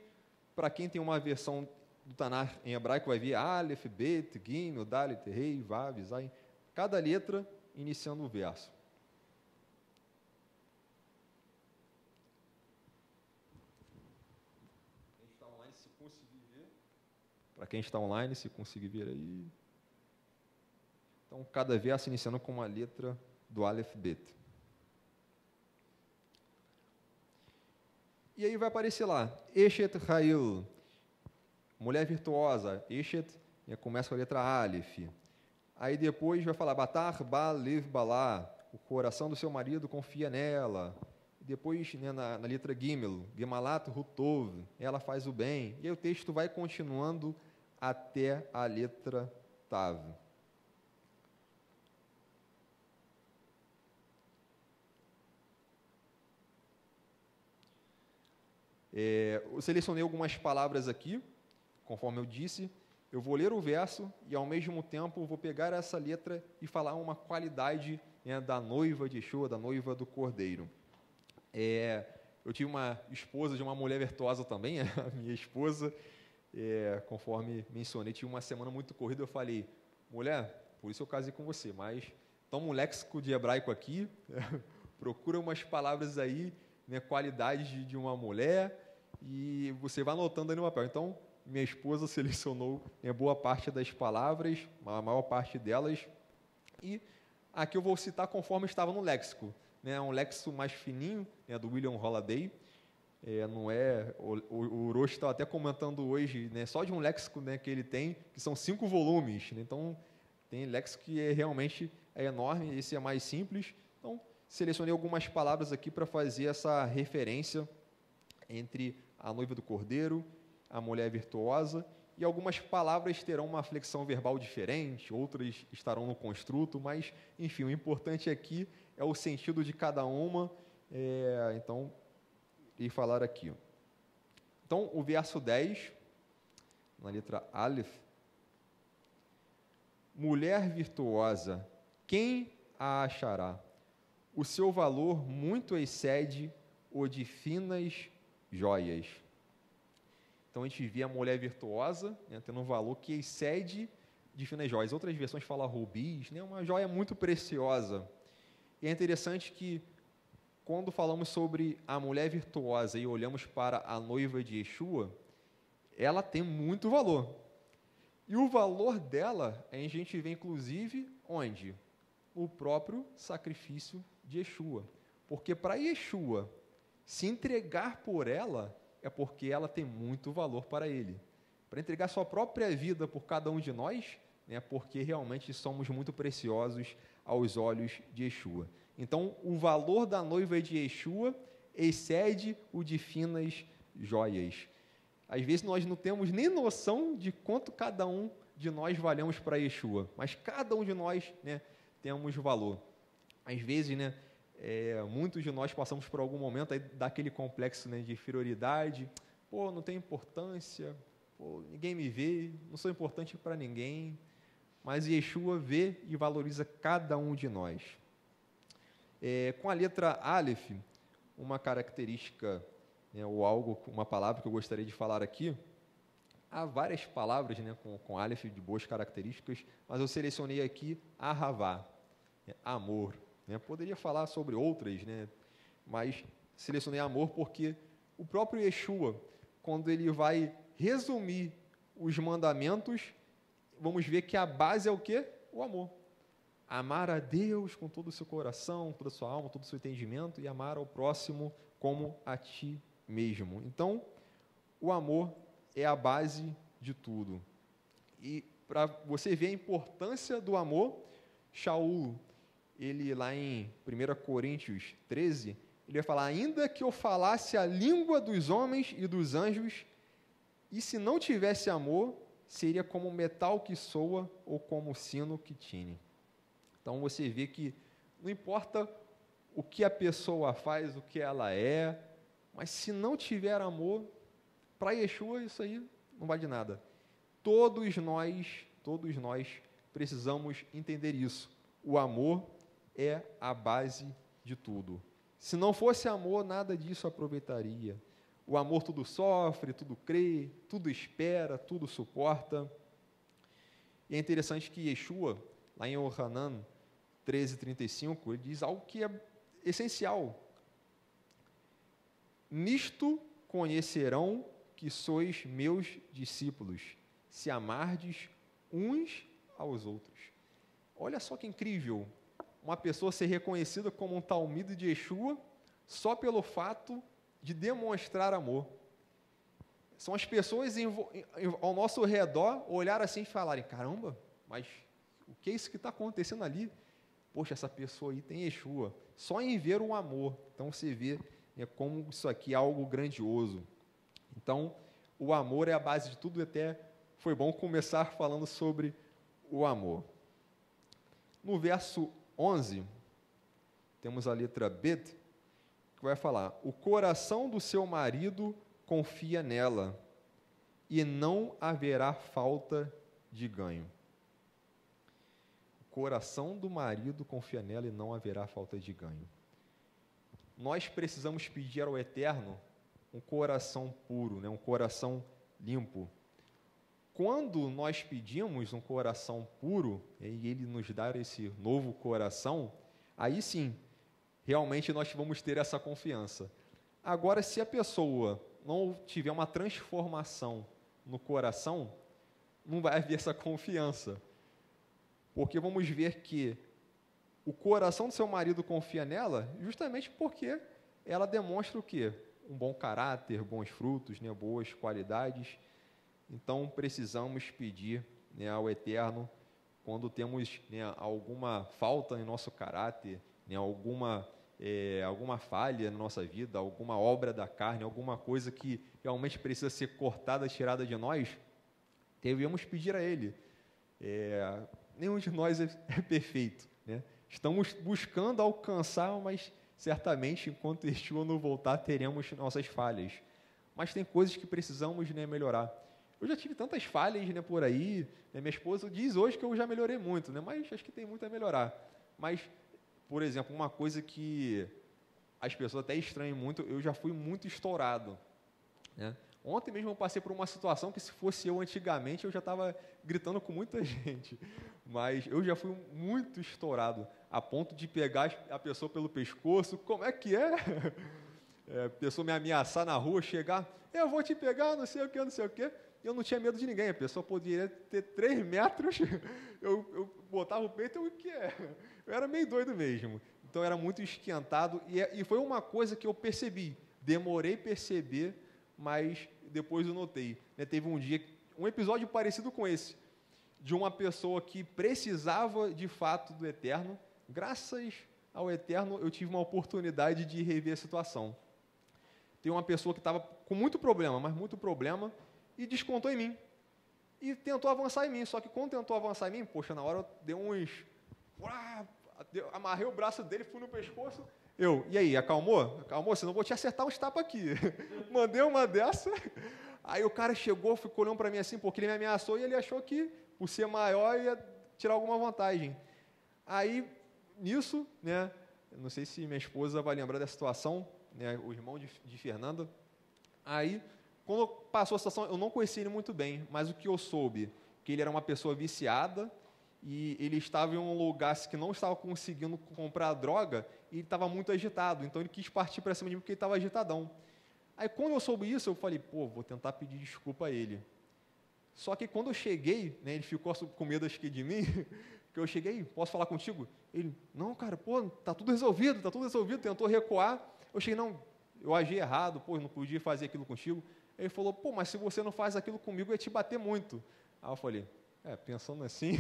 para quem tem uma versão do Tanar em hebraico, vai ver Aleph, Bet, Gimel, Dalet, Rei, Vav, Zayin, cada letra iniciando o verso. Para quem está online, se conseguir ver aí. Então, cada verso iniciando com uma letra do Aleph Bet. E aí vai aparecer lá, Eshet Ha'il, mulher virtuosa, Eshet, começa com a letra Aleph. Aí depois vai falar, Batar Ba Lev Balá, o coração do seu marido confia nela. Depois, na letra Gimel, Gemalat Hutov, ela faz o bem. E aí o texto vai continuando até a letra Tav. Eu selecionei algumas palavras aqui, conforme eu disse. Eu vou ler o verso e, ao mesmo tempo, vou pegar essa letra e falar uma qualidade da noiva de Yeshua, da noiva do Cordeiro. Eu tive uma esposa de uma mulher virtuosa também, a minha esposa, conforme mencionei, tive uma semana muito corrida, eu falei, mulher, por isso eu casei com você, mas toma um léxico de hebraico aqui, procura umas palavras aí, qualidade de uma mulher, e você vai anotando aí no papel. Então, minha esposa selecionou boa parte das palavras, a maior parte delas, e aqui eu vou citar conforme estava no léxico. Um léxico mais fininho, do William Holiday. Não é, o Orochi estava até comentando hoje, só de um léxico que ele tem, que são 5 volumes. Então, tem léxico que realmente é enorme, esse é mais simples. Então, selecionei algumas palavras aqui para fazer essa referência entre a noiva do Cordeiro, a mulher virtuosa, e algumas palavras terão uma flexão verbal diferente, outras estarão no construto, mas, enfim, o importante aqui é o sentido de cada uma, então, e falar aqui. Então, o verso 10, na letra Aleph, mulher virtuosa, quem a achará? O seu valor muito excede o de finas joias. Então, a gente vê a mulher virtuosa, tendo um valor que excede de finas joias. Outras versões falam rubis, uma joia muito preciosa. E é interessante que, quando falamos sobre a mulher virtuosa e olhamos para a noiva de Yeshua, ela tem muito valor. E o valor dela, a gente vê, inclusive, onde? O próprio sacrifício de Yeshua. Porque para Yeshua se entregar por ela, é porque ela tem muito valor para ele. Para entregar sua própria vida por cada um de nós, porque realmente somos muito preciosos aos olhos de Yeshua. Então, o valor da noiva de Yeshua excede o de finas joias. Às vezes, nós não temos nem noção de quanto cada um de nós valemos para Yeshua, mas cada um de nós temos valor. Às vezes, muitos de nós passamos por algum momento aí daquele complexo de inferioridade, não tem importância, ninguém me vê, não sou importante para ninguém, mas Yeshua vê e valoriza cada um de nós. Com a letra Aleph, uma característica, ou algo, uma palavra que eu gostaria de falar aqui, há várias palavras com Aleph de boas características, mas eu selecionei aqui Ahavá, amor. Poderia falar sobre outras, mas selecionei amor porque o próprio Yeshua, quando ele vai resumir os mandamentos, vamos ver que a base é o quê? O amor. Amar a Deus com todo o seu coração, toda a sua alma, todo o seu entendimento, e amar ao próximo como a ti mesmo. Então, o amor é a base de tudo. E para você ver a importância do amor, Shaul, ele lá em 1 Coríntios 13, ele vai falar, ainda que eu falasse a língua dos homens e dos anjos, e se não tivesse amor, seria como metal que soa ou como sino que tine. Então, você vê que não importa o que a pessoa faz, o que ela mas se não tiver amor, para Yeshua isso aí não vale de nada. Todos nós precisamos entender isso. O amor é a base de tudo. Se não fosse amor, nada disso aproveitaria. O amor tudo sofre, tudo crê, tudo espera, tudo suporta. E é interessante que Yeshua, lá em Yohanan 13:35, ele diz algo que é essencial. Nisto conhecerão que sois meus discípulos, se amardes uns aos outros. Olha só que incrível, uma pessoa ser reconhecida como um talmido de Yeshua só pelo fato de demonstrar amor. São as pessoas ao nosso redor olhar assim e falarem, caramba, mas o que é isso que está acontecendo ali? Poxa, essa pessoa aí tem Yeshua. Só em ver o amor. Então, você vê como isso aqui é algo grandioso. Então, o amor é a base de tudo, e até foi bom começar falando sobre o amor. No verso 11, temos a letra B, que vai falar, o coração do seu marido confia nela, e não haverá falta de ganho. O coração do marido confia nela e não haverá falta de ganho. Nós precisamos pedir ao Eterno um coração puro, um coração limpo. Quando nós pedimos um coração puro, e Ele nos dá esse novo coração, aí sim, realmente nós vamos ter essa confiança. Agora, se a pessoa não tiver uma transformação no coração, não vai haver essa confiança. Porque vamos ver que o coração do seu marido confia nela justamente porque ela demonstra o quê? Um bom caráter, bons frutos, boas qualidades. Então, precisamos pedir ao Eterno, quando temos alguma falta em nosso caráter, alguma falha na nossa vida, alguma obra da carne, alguma coisa que realmente precisa ser cortada, tirada de nós, devemos pedir a Ele. Nenhum de nós é perfeito, Estamos buscando alcançar, mas certamente, enquanto Yeshua não voltar, teremos nossas falhas. Mas tem coisas que precisamos melhorar. Eu já tive tantas falhas por aí, minha esposa diz hoje que eu já melhorei muito, mas acho que tem muito a melhorar. Mas, por exemplo, uma coisa que as pessoas até estranham muito, eu já fui muito estourado. Ontem mesmo eu passei por uma situação que, se fosse eu antigamente, eu já estava gritando com muita gente. Mas eu já fui muito estourado, a ponto de pegar a pessoa pelo pescoço. Como é que é? A pessoa me ameaçar na rua, chegar, eu vou te pegar, não sei o que, não sei o que. Eu não tinha medo de ninguém, a pessoa poderia ter 3 metros, eu botava o peito, o que é? Eu era meio doido mesmo. Então, era muito esquentado, e foi uma coisa que eu percebi. Demorei a perceber, mas depois eu notei. Teve um dia, um episódio parecido com esse, de uma pessoa que precisava, de fato, do Eterno. Graças ao Eterno, eu tive uma oportunidade de rever a situação. Tem uma pessoa que estava com muito problema, mas muito problema, e descontou em mim. E tentou avançar em mim. Só que quando tentou avançar em mim, poxa, na hora eu dei uns... amarrei o braço dele, fui no pescoço. E aí, acalmou? Acalmou? Senão eu vou te acertar uns tapas aqui. Mandei uma dessa. Aí o cara chegou, ficou olhando para mim assim, porque ele me ameaçou e ele achou que, por ser maior, ia tirar alguma vantagem. Aí, nisso, não sei se minha esposa vai lembrar dessa situação, o irmão de Fernanda. Aí, quando passou a situação, eu não conhecia ele muito bem, mas o que eu soube, que ele era uma pessoa viciada, e ele estava em um lugar que não estava conseguindo comprar droga, e ele estava muito agitado, então ele quis partir para cima de mim porque ele estava agitadão. Aí, quando eu soube isso, eu falei, vou tentar pedir desculpa a ele. Só que quando eu cheguei, ele ficou com medo, acho que de mim, que eu cheguei, posso falar contigo? Ele, não, cara, tá tudo resolvido, tentou recuar. Eu cheguei, não, eu agi errado, não podia fazer aquilo contigo. Ele falou, mas se você não faz aquilo comigo, eu ia te bater muito. Aí eu falei, pensando assim,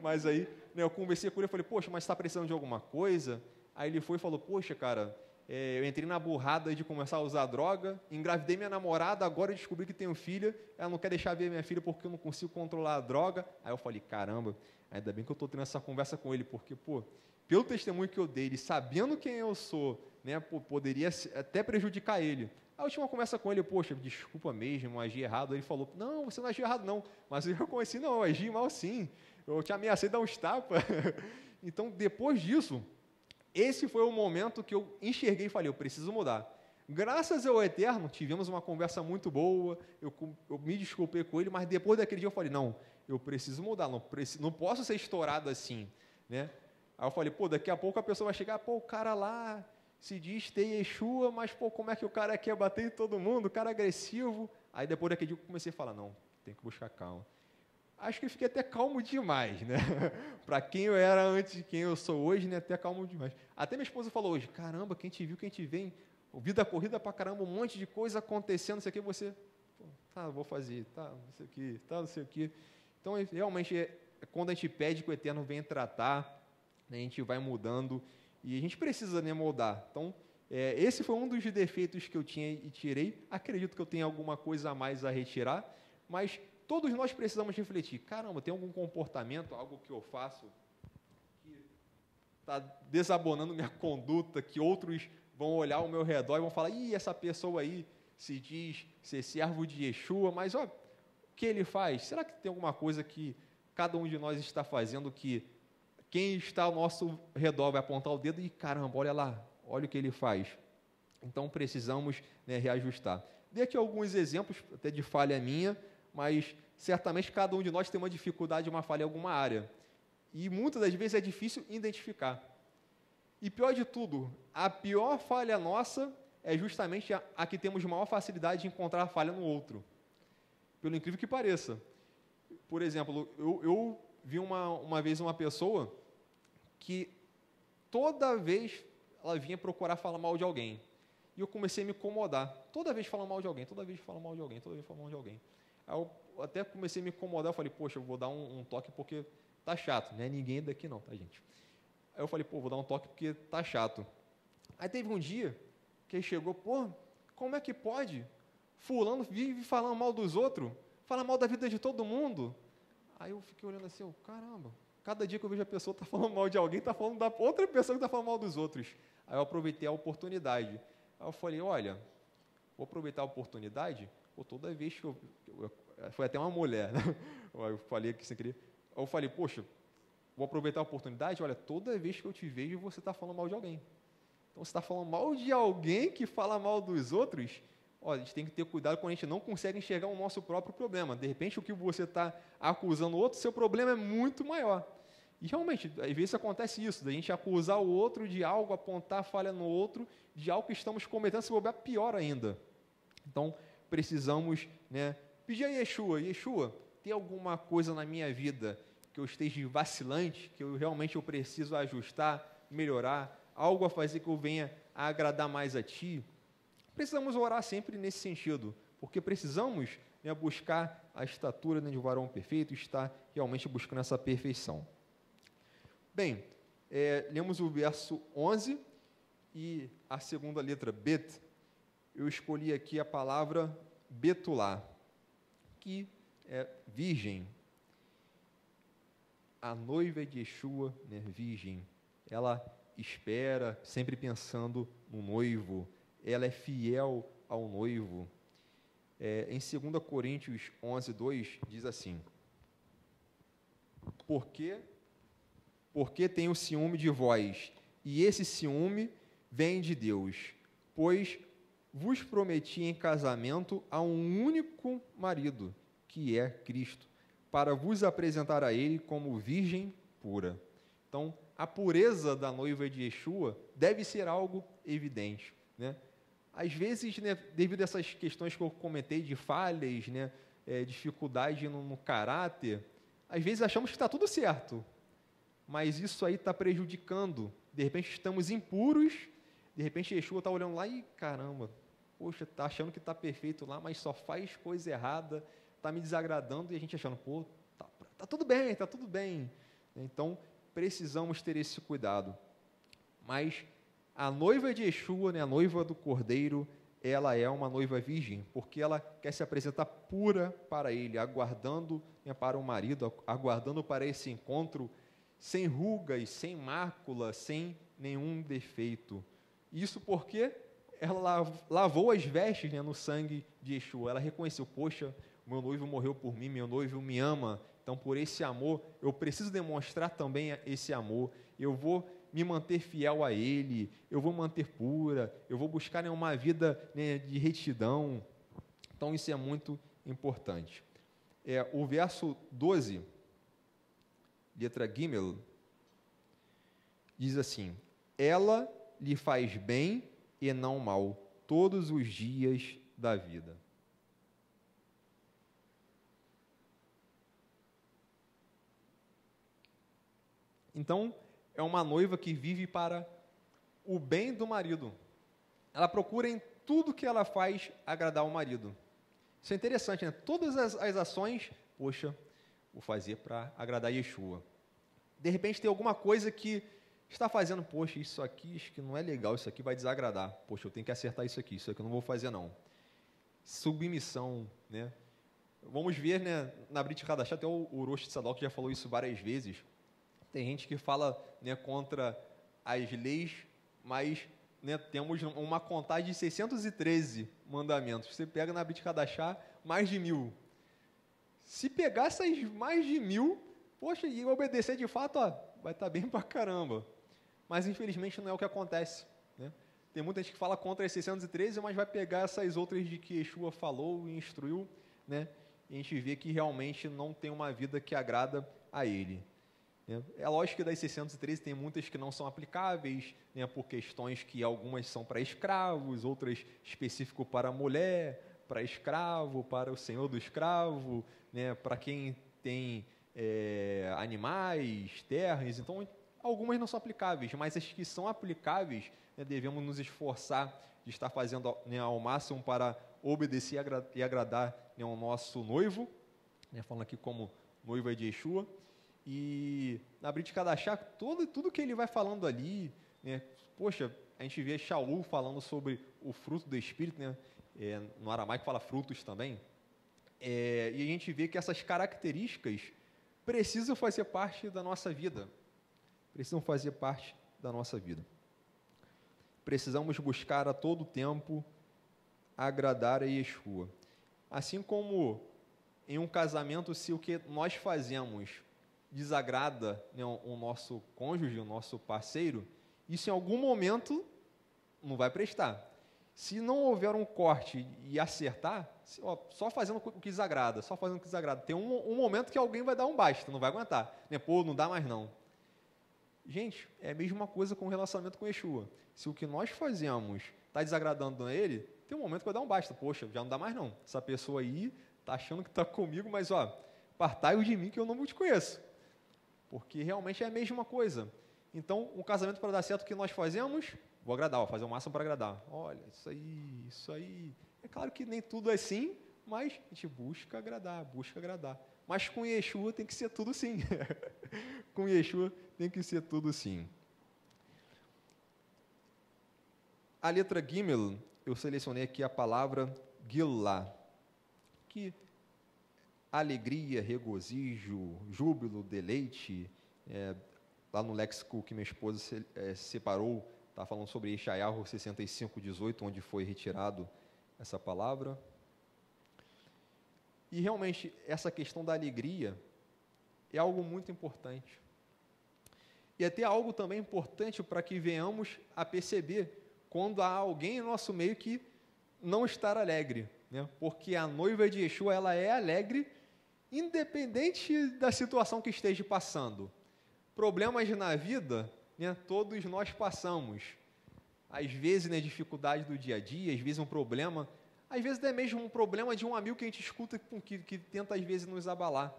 mas aí eu conversei com ele, eu falei, mas você está precisando de alguma coisa? Aí ele foi e falou, cara, eu entrei na burrada de começar a usar droga, engravidei minha namorada, agora eu descobri que tenho filha, ela não quer deixar ver minha filha porque eu não consigo controlar a droga. Aí eu falei, caramba, ainda bem que eu estou tendo essa conversa com ele, porque, pelo testemunho que eu dei, ele sabendo quem eu sou, poderia até prejudicar ele. Aí Aí eu tinha uma conversa com ele, poxa, desculpa mesmo, eu agi errado. Ele falou, não, você não agiu errado não, mas eu reconheci, não, eu agi mal sim, eu te ameacei dar uns tapas. Então, depois disso, esse foi o momento que eu enxerguei e falei, eu preciso mudar. Graças ao Eterno, tivemos uma conversa muito boa, eu me desculpei com ele, mas depois daquele dia eu falei, não, eu preciso mudar, não posso ser estourado assim, né? Aí eu falei, pô, daqui a pouco a pessoa vai chegar, pô, o cara lá se diz ter Yeshua, mas, pô, como é que o cara quer bater em todo mundo, o cara agressivo? Aí depois daquele dia eu comecei a falar, não, tem que buscar calma. Acho que eu fiquei até calmo demais, né? Para quem eu era antes de quem eu sou hoje, né? Até calmo demais. Até minha esposa falou hoje, caramba, quem te viu, quem te vê, vida corrida pra caramba, um monte de coisa acontecendo, não sei o que, você, pô, tá, vou fazer, tá, não sei o que, tá, não sei o que. Então, realmente, quando a gente pede que o Eterno venha tratar, né, a gente vai mudando, e a gente precisa, né, moldar. Então, esse foi um dos defeitos que eu tinha e tirei. Acredito que eu tenha alguma coisa a mais a retirar, mas todos nós precisamos refletir. Caramba, tem algum comportamento, algo que eu faço que está desabonando minha conduta, que outros vão olhar ao meu redor e vão falar, ih, essa pessoa aí se diz ser servo de Yeshua, mas ó, o que ele faz? Será que tem alguma coisa que cada um de nós está fazendo que quem está ao nosso redor vai apontar o dedo e, caramba, olha lá, olha o que ele faz. Então, precisamos, né, reajustar. Dei aqui alguns exemplos, até de falha minha, mas certamente cada um de nós tem uma dificuldade, uma falha em alguma área. E muitas das vezes é difícil identificar. E pior de tudo, a pior falha nossa é justamente a que temos maior facilidade de encontrar a falha no outro. Pelo incrível que pareça. Por exemplo, eu vi uma vez uma pessoa que toda vez ela vinha procurar falar mal de alguém. E eu comecei a me incomodar. Toda vez fala mal de alguém, toda vez fala mal de alguém, toda vez fala mal de alguém. Aí eu até comecei a me incomodar, eu falei, poxa, eu vou dar um toque porque tá chato. Não é ninguém daqui não, tá, gente? Aí eu falei, pô, vou dar um toque porque tá chato. Aí teve um dia que ele chegou, pô, como é que pode? Fulano vive falando mal dos outros, fala mal da vida de todo mundo. Aí eu fiquei olhando assim, oh, caramba, cada dia que eu vejo a pessoa está falando mal de alguém, está falando da outra pessoa que está falando mal dos outros. Aí eu aproveitei a oportunidade. Aí eu falei, olha, vou aproveitar a oportunidade, ou toda vez que foi até uma mulher, né? Eu falei aqui sem querer. Aí eu falei, poxa, vou aproveitar a oportunidade, olha, toda vez que eu te vejo, você está falando mal de alguém. Então, você está falando mal de alguém que fala mal dos outros, olha, a gente tem que ter cuidado quando a gente não consegue enxergar o nosso próprio problema. De repente, o que você está acusando o outro, seu problema é muito maior. E, realmente, às vezes acontece isso, da gente acusar o outro de algo, apontar a falha no outro, de algo que estamos cometendo, se bobear pior ainda. Então, precisamos, né, pedir a Yeshua, tem alguma coisa na minha vida que eu esteja vacilante, que eu preciso ajustar, melhorar, algo a fazer que eu venha a agradar mais a Ti? Precisamos orar sempre nesse sentido, porque precisamos, né, buscar a estatura, né, de um varão perfeito, estar realmente buscando essa perfeição. Bem, lemos o verso 11 e a segunda letra, Bet. Eu escolhi aqui a palavra Betulá, que é virgem. A noiva de Yeshua, né, virgem, ela espera, sempre pensando no noivo, ela é fiel ao noivo. Em 2 Coríntios 11, 2, diz assim, porque tenho ciúme de vós, e esse ciúme vem de Deus, pois vos prometi em casamento a um único marido, que é Cristo, para vos apresentar a Ele como virgem pura. Então, a pureza da noiva de Yeshua deve ser algo evidente, né? Às vezes, né, devido a essas questões que eu comentei de falhas, né, dificuldade no caráter, às vezes achamos que está tudo certo, mas isso aí está prejudicando. De repente estamos impuros, de repente Yeshua está olhando lá e, caramba, poxa, está achando que está perfeito lá, mas só faz coisa errada, está me desagradando, e a gente achando, pô, tá tudo bem, está tudo bem. Então, precisamos ter esse cuidado. Mas a noiva de Yeshua, né, a noiva do Cordeiro, ela é uma noiva virgem, porque ela quer se apresentar pura para Ele, aguardando, né, para o marido, aguardando para esse encontro sem rugas, sem mácula, sem nenhum defeito. Isso porque ela lavou as vestes, né, no sangue de Yeshua. Ela reconheceu, poxa, meu noivo morreu por mim, meu noivo me ama. Então, por esse amor, eu preciso demonstrar também esse amor. Eu vou me manter fiel a Ele, eu vou manter pura, eu vou buscar, né, uma vida, né, de retidão. Então, isso é muito importante. O verso 12, letra Gimel, diz assim: ela lhe faz bem e não mal todos os dias da vida. Então, é uma noiva que vive para o bem do marido. Ela procura em tudo que ela faz agradar o marido. Isso é interessante, né? Todas as ações, poxa, vou fazer para agradar Yeshua. De repente tem alguma coisa que está fazendo, poxa, isso aqui acho que não é legal, isso aqui vai desagradar. Poxa, eu tenho que acertar isso aqui eu não vou fazer não. Submissão, né? Vamos ver, né, na Brit Hadashah, até o Rosh Tzadok já falou isso várias vezes. Tem gente que fala, né, contra as leis, mas, né, temos uma contagem de 613 mandamentos. Você pega na Brit Hadashah mais de 1000. Se pegar essas mais de 1000, poxa, e obedecer de fato, ó, vai estar bem pra caramba. Mas, infelizmente, não é o que acontece, né? Tem muita gente que fala contra as 613, mas vai pegar essas outras de que Yeshua falou e instruiu, né? E a gente vê que realmente não tem uma vida que agrada a Ele. É lógico que das 613 tem muitas que não são aplicáveis, né, por questões que algumas são para escravos, outras específico para mulher, para escravo, para o senhor do escravo, né, para quem tem animais, terras. Então, algumas não são aplicáveis, mas as que são aplicáveis, né, devemos nos esforçar de estar fazendo, né, ao máximo para obedecer e agradar, né, ao nosso noivo, né, falando aqui como noiva de Yeshua. E na Brit Hadashah, tudo que ele vai falando ali, né, poxa, a gente vê Shaul falando sobre o fruto do Espírito, né, no aramaico fala frutos também, e a gente vê que essas características precisam fazer parte da nossa vida, Precisamos buscar a todo tempo agradar a Yeshua. Assim como em um casamento, se o que nós fazemos desagrada, né, o nosso cônjuge, o nosso parceiro, isso em algum momento não vai prestar. Se não houver um corte e acertar, só fazendo o que desagrada, tem um momento que alguém vai dar um basta, não vai aguentar. Né? Pô, não dá mais não. Gente, é a mesma coisa com o relacionamento com Yeshua. Se o que nós fazemos está desagradando a ele, tem um momento que vai dar um basta. Poxa, já não dá mais não. Essa pessoa aí está achando que está comigo, mas partai de mim que eu não te conheço. Porque realmente é a mesma coisa. Então, um casamento para dar certo, o que nós fazemos? Vou agradar, vou fazer o máximo para agradar. Olha, isso aí. É claro que nem tudo é assim, mas a gente busca agradar. Mas com Yeshua tem que ser tudo sim. Com Yeshua tem que ser tudo sim. A letra Gimel, eu selecionei aqui a palavra Gilá, que alegria, regozijo, júbilo, deleite. Lá no léxico que minha esposa separou, está falando sobre Yeshayahu 65:18, onde foi retirado essa palavra. E realmente, essa questão da alegria é algo muito importante. E até algo também importante para que venhamos a perceber quando há alguém em nosso meio que não está alegre, né? Porque a noiva de Yeshua, ela é alegre, independente da situação que esteja passando. Problemas na vida, né, todos nós passamos. Às vezes, né, dificuldade do dia a dia, às vezes um problema, às vezes até mesmo um problema de um amigo que a gente escuta que tenta às vezes nos abalar.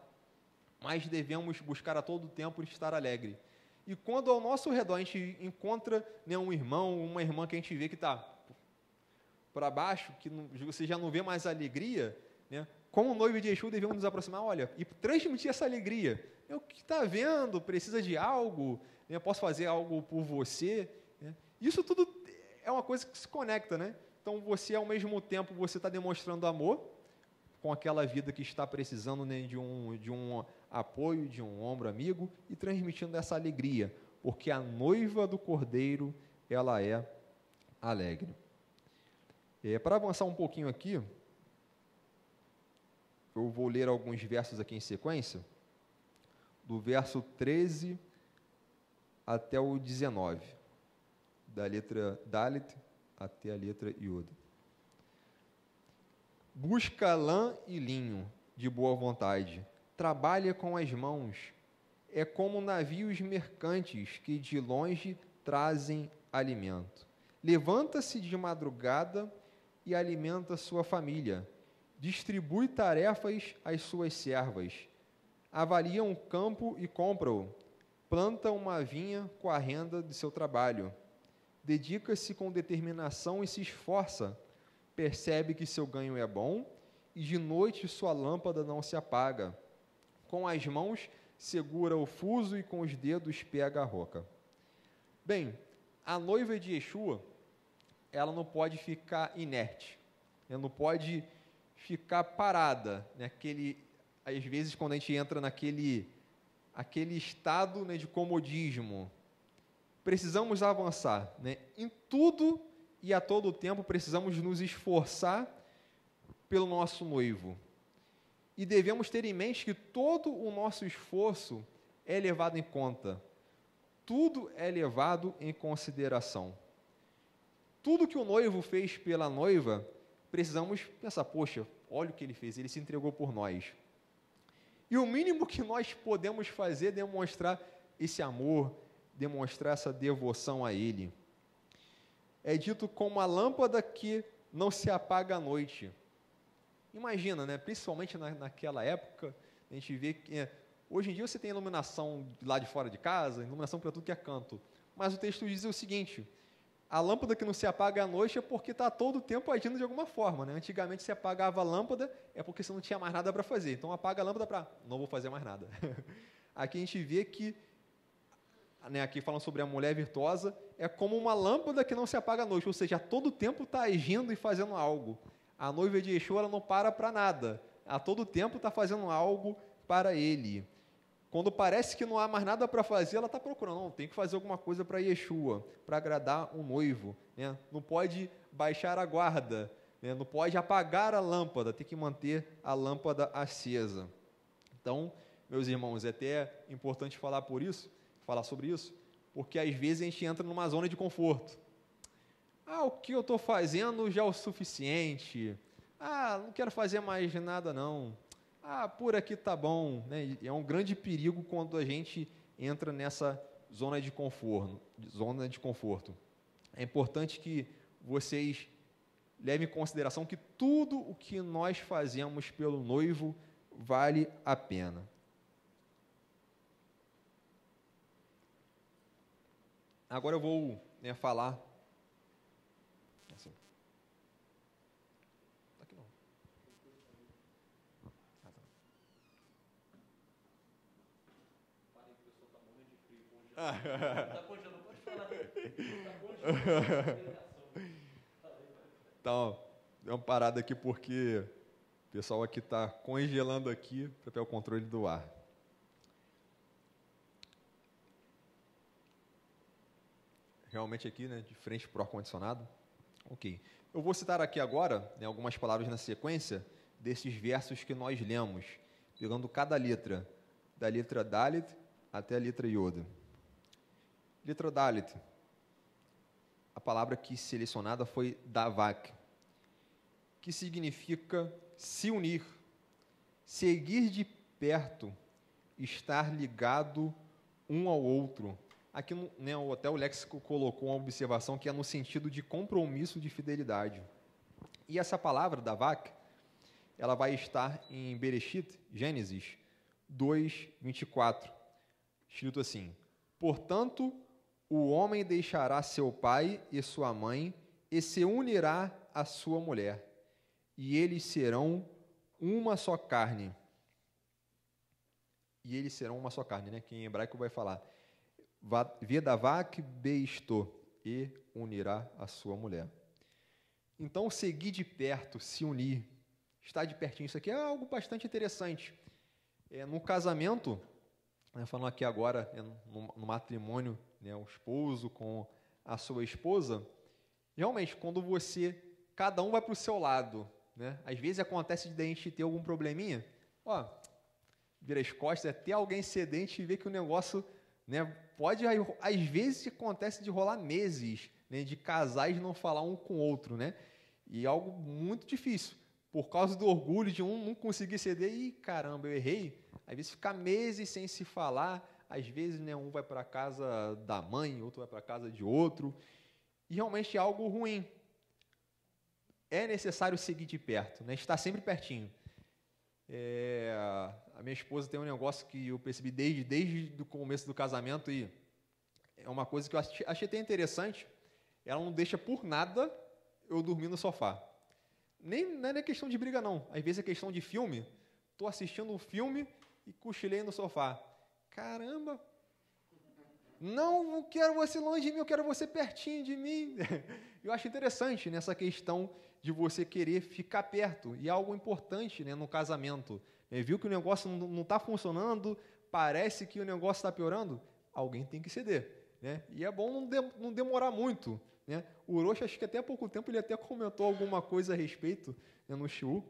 Mas devemos buscar a todo tempo estar alegre. E quando ao nosso redor a gente encontra, né, um irmão, uma irmã que a gente vê que está para baixo, que você já não vê mais alegria, né, como noivo de Yeshua devemos nos aproximar, olha, e transmitir essa alegria. O que está vendo? Precisa de algo? Né, posso fazer algo por você? Né? Isso tudo é uma coisa que se conecta, né? Então, você, ao mesmo tempo, você está demonstrando amor com aquela vida que está precisando, né, de um apoio, de um ombro amigo, e transmitindo essa alegria, porque a noiva do Cordeiro, ela é alegre. Para avançar um pouquinho aqui, eu vou ler alguns versos aqui em sequência, do verso 13 até o 19, da letra Dalit até a letra Yod. Busca lã e linho de boa vontade, trabalha com as mãos, é como navios mercantes que de longe trazem alimento. Levanta-se de madrugada e alimenta sua família, distribui tarefas às suas servas, avalia um campo e compra-o, planta uma vinha com a renda de seu trabalho, dedica-se com determinação e se esforça, percebe que seu ganho é bom e de noite sua lâmpada não se apaga. Com as mãos segura o fuso e com os dedos pega a roca. Bem, a noiva de Yeshua, ela não pode ficar inerte, ela não pode ficar parada, né? Às vezes, quando a gente entra naquele estado, né, de comodismo, precisamos avançar, né? Em tudo e a todo tempo precisamos nos esforçar pelo nosso noivo. E devemos ter em mente que todo o nosso esforço é levado em conta. Tudo é levado em consideração. Tudo que o noivo fez pela noiva, precisamos pensar, poxa, olha o que ele fez, ele se entregou por nós. E o mínimo que nós podemos fazer é demonstrar esse amor, demonstrar essa devoção a ele. É dito como a lâmpada que não se apaga à noite. Imagina, né? Principalmente naquela época, a gente vê que hoje em dia você tem iluminação lá de fora de casa, iluminação para tudo que é canto. Mas o texto diz o seguinte: a lâmpada que não se apaga à noite é porque está todo o tempo agindo de alguma forma, né? Antigamente se apagava a lâmpada é porque você não tinha mais nada para fazer. Então apaga a lâmpada para não vou fazer mais nada. Aqui a gente vê que, né, aqui falando sobre a mulher virtuosa, é como uma lâmpada que não se apaga à noite, ou seja, a todo tempo está agindo e fazendo algo. A noiva de Yeshua, ela não para nada, a todo tempo está fazendo algo para ele. Quando parece que não há mais nada para fazer, ela está procurando, não, tem que fazer alguma coisa para Yeshua, para agradar o noivo, né? Não pode baixar a guarda, né? Não pode apagar a lâmpada, tem que manter a lâmpada acesa. Então, meus irmãos, é até importante falar sobre isso, porque às vezes a gente entra numa zona de conforto. O que eu estou fazendo já é o suficiente. Não quero fazer mais nada não. Por aqui está bom, né? É um grande perigo quando a gente entra nessa zona de conforto. É importante que vocês levem em consideração que tudo o que nós fazemos pelo noivo vale a pena. Agora eu vou, né, falar. Assim. Aqui não. Tá. Parei que o pessoal está morrendo de frio. Está congelando, pode falar. Está congelando. Então, deu uma parada aqui porque o pessoal aqui está congelando aqui para ter o controle do ar. Realmente aqui, né, de frente para o ar-condicionado. Ok. Eu vou citar aqui agora, né, algumas palavras na sequência desses versos que nós lemos, pegando cada letra, da letra Dalit até a letra Yod. Letra Dalit, a palavra que selecionada foi Davak, que significa se unir, seguir de perto, estar ligado um ao outro. Aqui, né, até o léxico colocou uma observação que é no sentido de compromisso de fidelidade. E essa palavra, Davak, ela vai estar em Bereshit, Gênesis 2, 24, escrito assim: portanto, o homem deixará seu pai e sua mãe e se unirá à sua mulher, e eles serão uma só carne. E eles serão uma só carne, né? Que em hebraico vai falar Vedavak beisto, e unirá a sua mulher. Então, seguir de perto, se unir, estar de pertinho, isso aqui é algo bastante interessante. No casamento, falando aqui agora, no matrimônio, né, o esposo com a sua esposa, realmente, quando você cada um vai para o seu lado, né? Às vezes acontece de a gente ter algum probleminha, ó, vira as costas, até alguém sedente e ver que o negócio, né, pode, às vezes acontece de rolar meses, né, de casais não falar um com o outro, né? E é algo muito difícil, por causa do orgulho de um não conseguir ceder e caramba, eu errei. Às vezes ficar meses sem se falar, às vezes, né, um vai para a casa da mãe, outro vai para a casa de outro, e realmente é algo ruim. É necessário seguir de perto, né? Estar sempre pertinho. A minha esposa tem um negócio que eu percebi desde o começo do casamento e é uma coisa que eu achei até interessante. Ela não deixa por nada eu dormir no sofá. Não é questão de briga, não. Às vezes é questão de filme. Estou assistindo um filme e cochilei no sofá. Caramba! Não quero você longe de mim, eu quero você pertinho de mim. Eu acho interessante nessa questão de você querer ficar perto. E é algo importante, né, no casamento. Viu que o negócio não está funcionando, parece que o negócio está piorando, alguém tem que ceder. Né? E é bom não demorar muito. Né? O Orochi, acho que até há pouco tempo, ele até comentou alguma coisa a respeito, né, no Shiu.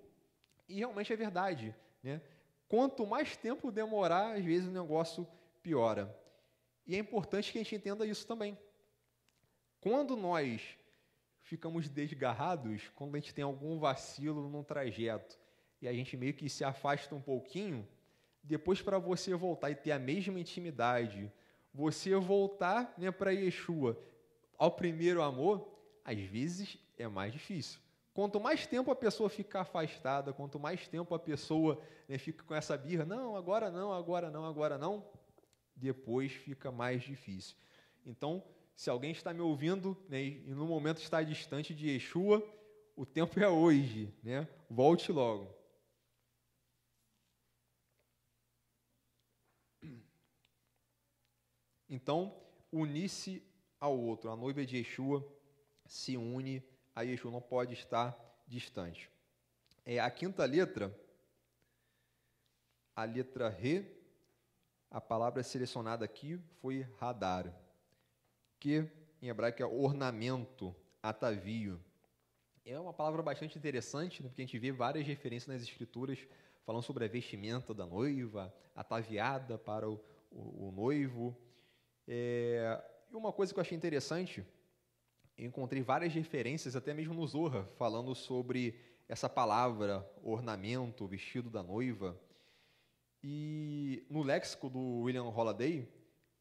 E realmente é verdade. Né? Quanto mais tempo demorar, às vezes o negócio piora. E é importante que a gente entenda isso também. Quando nós ficamos desgarrados, quando a gente tem algum vacilo no trajeto e a gente meio que se afasta um pouquinho, depois para você voltar e ter a mesma intimidade, você voltar, né, para Yeshua, ao primeiro amor, às vezes é mais difícil. Quanto mais tempo a pessoa fica afastada, quanto mais tempo a pessoa, né, fica com essa birra, não, agora não, agora não, agora não, depois fica mais difícil. Então, se alguém está me ouvindo, né, e no momento está distante de Yeshua, o tempo é hoje, né? Volte logo. Então, unir-se ao outro. A noiva de Yeshua se une a Yeshua, não pode estar distante. A quinta letra, a letra Re, a palavra selecionada aqui foi Hadar, que em hebraico é ornamento, atavio. É uma palavra bastante interessante, né, porque a gente vê várias referências nas escrituras falando sobre a vestimenta da noiva, ataviada para o noivo. E uma coisa que eu achei interessante, eu encontrei várias referências, até mesmo no Zohar, falando sobre essa palavra, ornamento, vestido da noiva. E no léxico do William Holiday,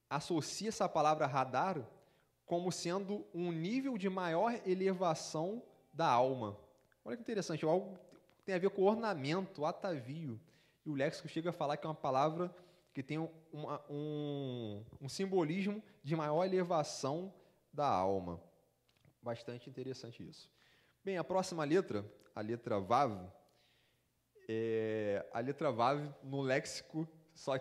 associa essa palavra Hadar como sendo um nível de maior elevação da alma. Olha que interessante, algo que tem a ver com ornamento, atavio. E o léxico chega a falar que é uma palavra que tem um simbolismo de maior elevação da alma. Bastante interessante isso. Bem, a próxima letra, a letra Vav, a letra Vav no léxico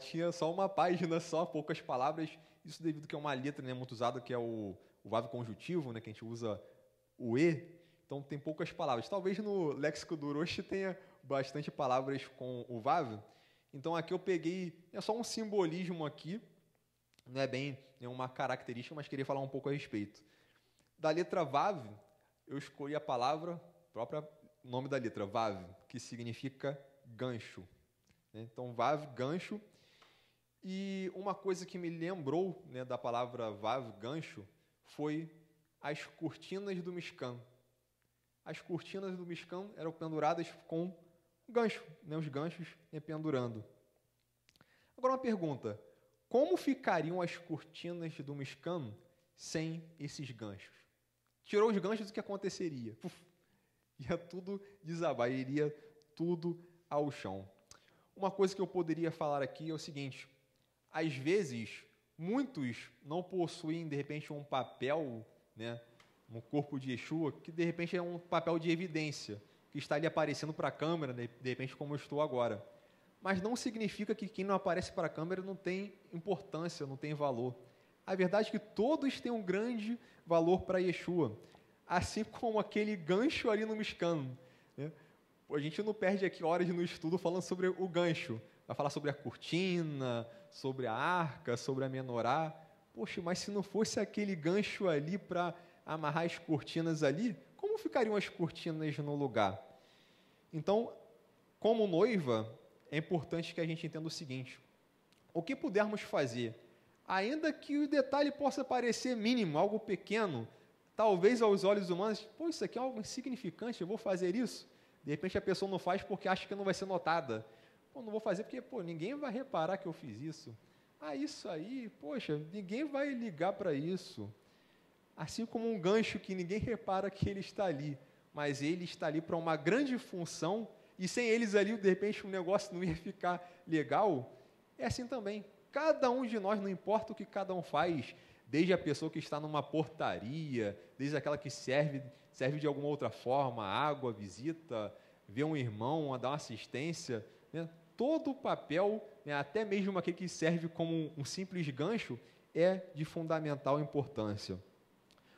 tinha uma página, poucas palavras, isso devido que é uma letra, né, muito usada, que é o Vav conjuntivo, né, que a gente usa o E, então tem poucas palavras. Talvez no léxico do Orochi tenha bastante palavras com o Vav, então aqui eu peguei, é só um simbolismo aqui, não é bem uma característica, mas queria falar um pouco a respeito. Da letra Vav, eu escolhi a palavra, própria nome da letra, Vav, que significa gancho. Então, Vav, gancho. E uma coisa que me lembrou, né, da palavra Vav, gancho, foi as cortinas do Mishkan. As cortinas do Mishkan eram penduradas com gancho, né, os ganchos, né, pendurando. Agora uma pergunta, como ficariam as cortinas do Mishkan sem esses ganchos? Tirou os ganchos, o que aconteceria? Ia tudo desabar, iria tudo ao chão. Uma coisa que eu poderia falar aqui é o seguinte, às vezes, muitos não possuem, de repente, um papel, né, no corpo de Yeshua, que de repente é um papel de evidência, que está ali aparecendo para a câmera, de repente como eu estou agora. Mas não significa que quem não aparece para a câmera não tem importância, não tem valor. A verdade é que todos têm um grande valor para Yeshua, assim como aquele gancho ali no Mishkan. Né? A gente não perde aqui horas no estudo falando sobre o gancho. Vai falar sobre a cortina, sobre a arca, sobre a menorá. Poxa, mas se não fosse aquele gancho ali para amarrar as cortinas ali, como como ficariam as cortinas no lugar? Então, como noiva, é importante que a gente entenda o seguinte: o que pudermos fazer, ainda que o detalhe possa parecer mínimo, algo pequeno, talvez aos olhos humanos, pô, isso aqui é algo insignificante, eu vou fazer isso. De repente a pessoa não faz porque acha que não vai ser notada. Pô, não vou fazer porque, ninguém vai reparar que eu fiz isso. Ah, isso aí, poxa, ninguém vai ligar para isso. Assim como um gancho que ninguém repara que ele está ali, mas ele está ali para uma grande função, e sem eles ali, de repente, o negócio não ia ficar legal. É assim também. Cada um de nós, não importa o que cada um faz, desde a pessoa que está numa portaria, desde aquela que serve de alguma outra forma, água, visita, vê um irmão, dar uma assistência, né? Todo o papel, né, até mesmo aquele que serve como um simples gancho, é de fundamental importância.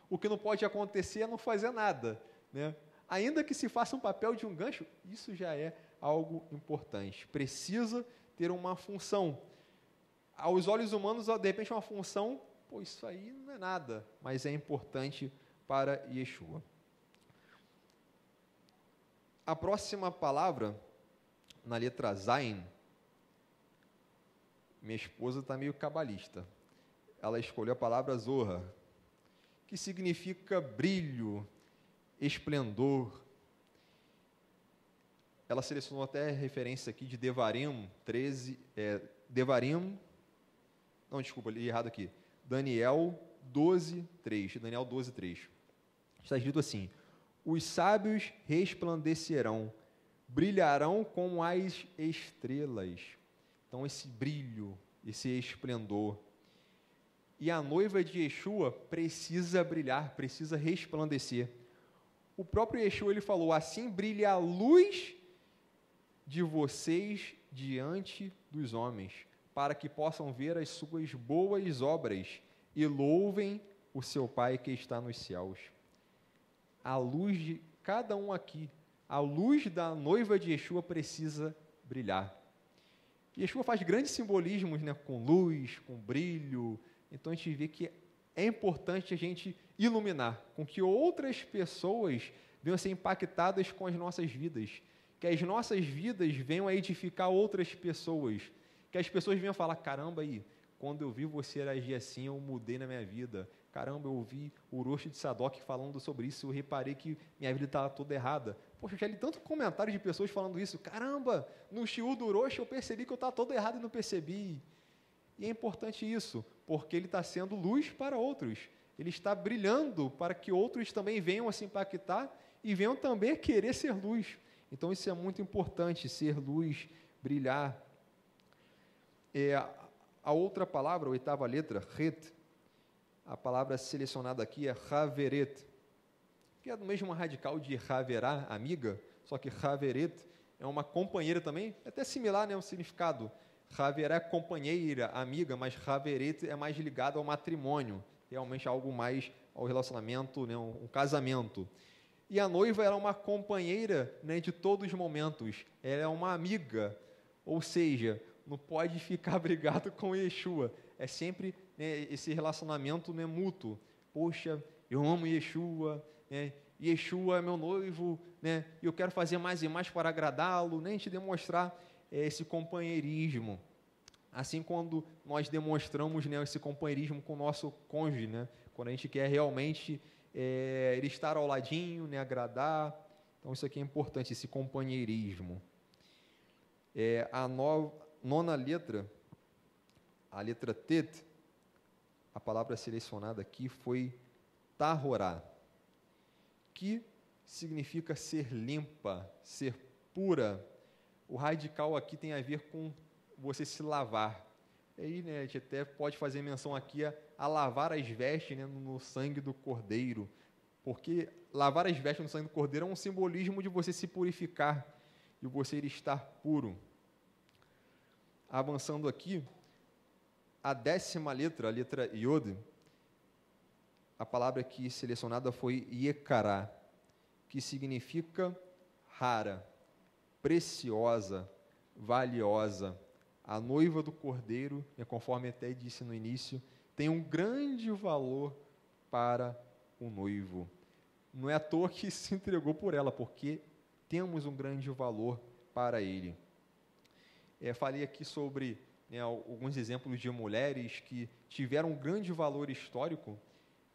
O que não pode acontecer é não fazer nada, né? Ainda que se faça um papel de um gancho, isso já é algo importante. Precisa ter uma função. Aos olhos humanos, de repente, uma função, isso aí não é nada, mas é importante para Yeshua. A próxima palavra, na letra Zain, minha esposa está meio cabalista. Ela escolheu a palavra Zohar, que significa brilho, esplendor. Ela selecionou até referência aqui de Devarim 13, li errado aqui. Daniel 12:3. Daniel 12:3. Está escrito assim: os sábios resplandecerão, brilharão como as estrelas. Então, esse brilho, esse esplendor. E a noiva de Yeshua precisa brilhar, precisa resplandecer. O próprio Yeshua, ele falou: assim brilha a luz de vocês diante dos homens, para que possam ver as suas boas obras e louvem o seu Pai que está nos céus. A luz de cada um aqui, a luz da noiva de Yeshua precisa brilhar. Yeshua faz grandes simbolismos, né, com luz, com brilho. Então a gente vê que é importante a gente iluminar, com que outras pessoas venham a ser impactadas com as nossas vidas, que as nossas vidas venham a edificar outras pessoas, que as pessoas venham a falar: caramba, aí, quando eu vi você agir assim, eu mudei na minha vida. Caramba, eu ouvi o Rosh de Sadok falando sobre isso, eu reparei que minha vida estava toda errada. Poxa, eu já li tanto comentário de pessoas falando isso. Caramba, no shiur do Rosh eu percebi que eu estava todo errado e não percebi. E é importante isso, porque ele está sendo luz para outros. Ele está brilhando para que outros também venham a se impactar e venham também querer ser luz. Então, isso é muito importante, ser luz, brilhar. A outra palavra, a oitava letra, Het, a palavra selecionada aqui é Haveret, que é do mesmo radical de Haverá, amiga, só que Haveret é uma companheira também, é até similar, né, o significado. Haverá é companheira, amiga, mas Haveret é mais ligado ao matrimônio, realmente algo mais ao relacionamento, né, um casamento. E a noiva era uma companheira, né, de todos os momentos, ela é uma amiga, ou seja, não pode ficar brigado com Yeshua, é sempre, né, esse relacionamento, né, mútuo. Poxa, eu amo Yeshua, né, Yeshua é meu noivo, né, e eu quero fazer mais e mais para agradá-lo, né, a gente demonstrar esse companheirismo. Assim, quando nós demonstramos, né, esse companheirismo com o nosso cônjuge, né, quando a gente quer realmente ele estar ao ladinho, né, agradar. Então, isso aqui é importante, esse companheirismo. A nona letra, a letra Tet, a palavra selecionada aqui foi Tahorá, que significa ser limpa, ser pura. O radical aqui tem a ver com você se lavar. Aí, né, a gente até pode fazer menção aqui a lavar as vestes, né, no sangue do cordeiro, porque lavar as vestes no sangue do cordeiro é um simbolismo de você se purificar, de você estar puro. Avançando aqui, a 10ª letra, a letra Yod, a palavra aqui selecionada foi Yekará, que significa rara, preciosa, valiosa. A noiva do cordeiro, conforme até disse no início, tem um grande valor para o noivo. não é à toa que se entregou por ela, porque temos um grande valor para ele. Falei aqui sobre alguns exemplos de mulheres que tiveram um grande valor histórico,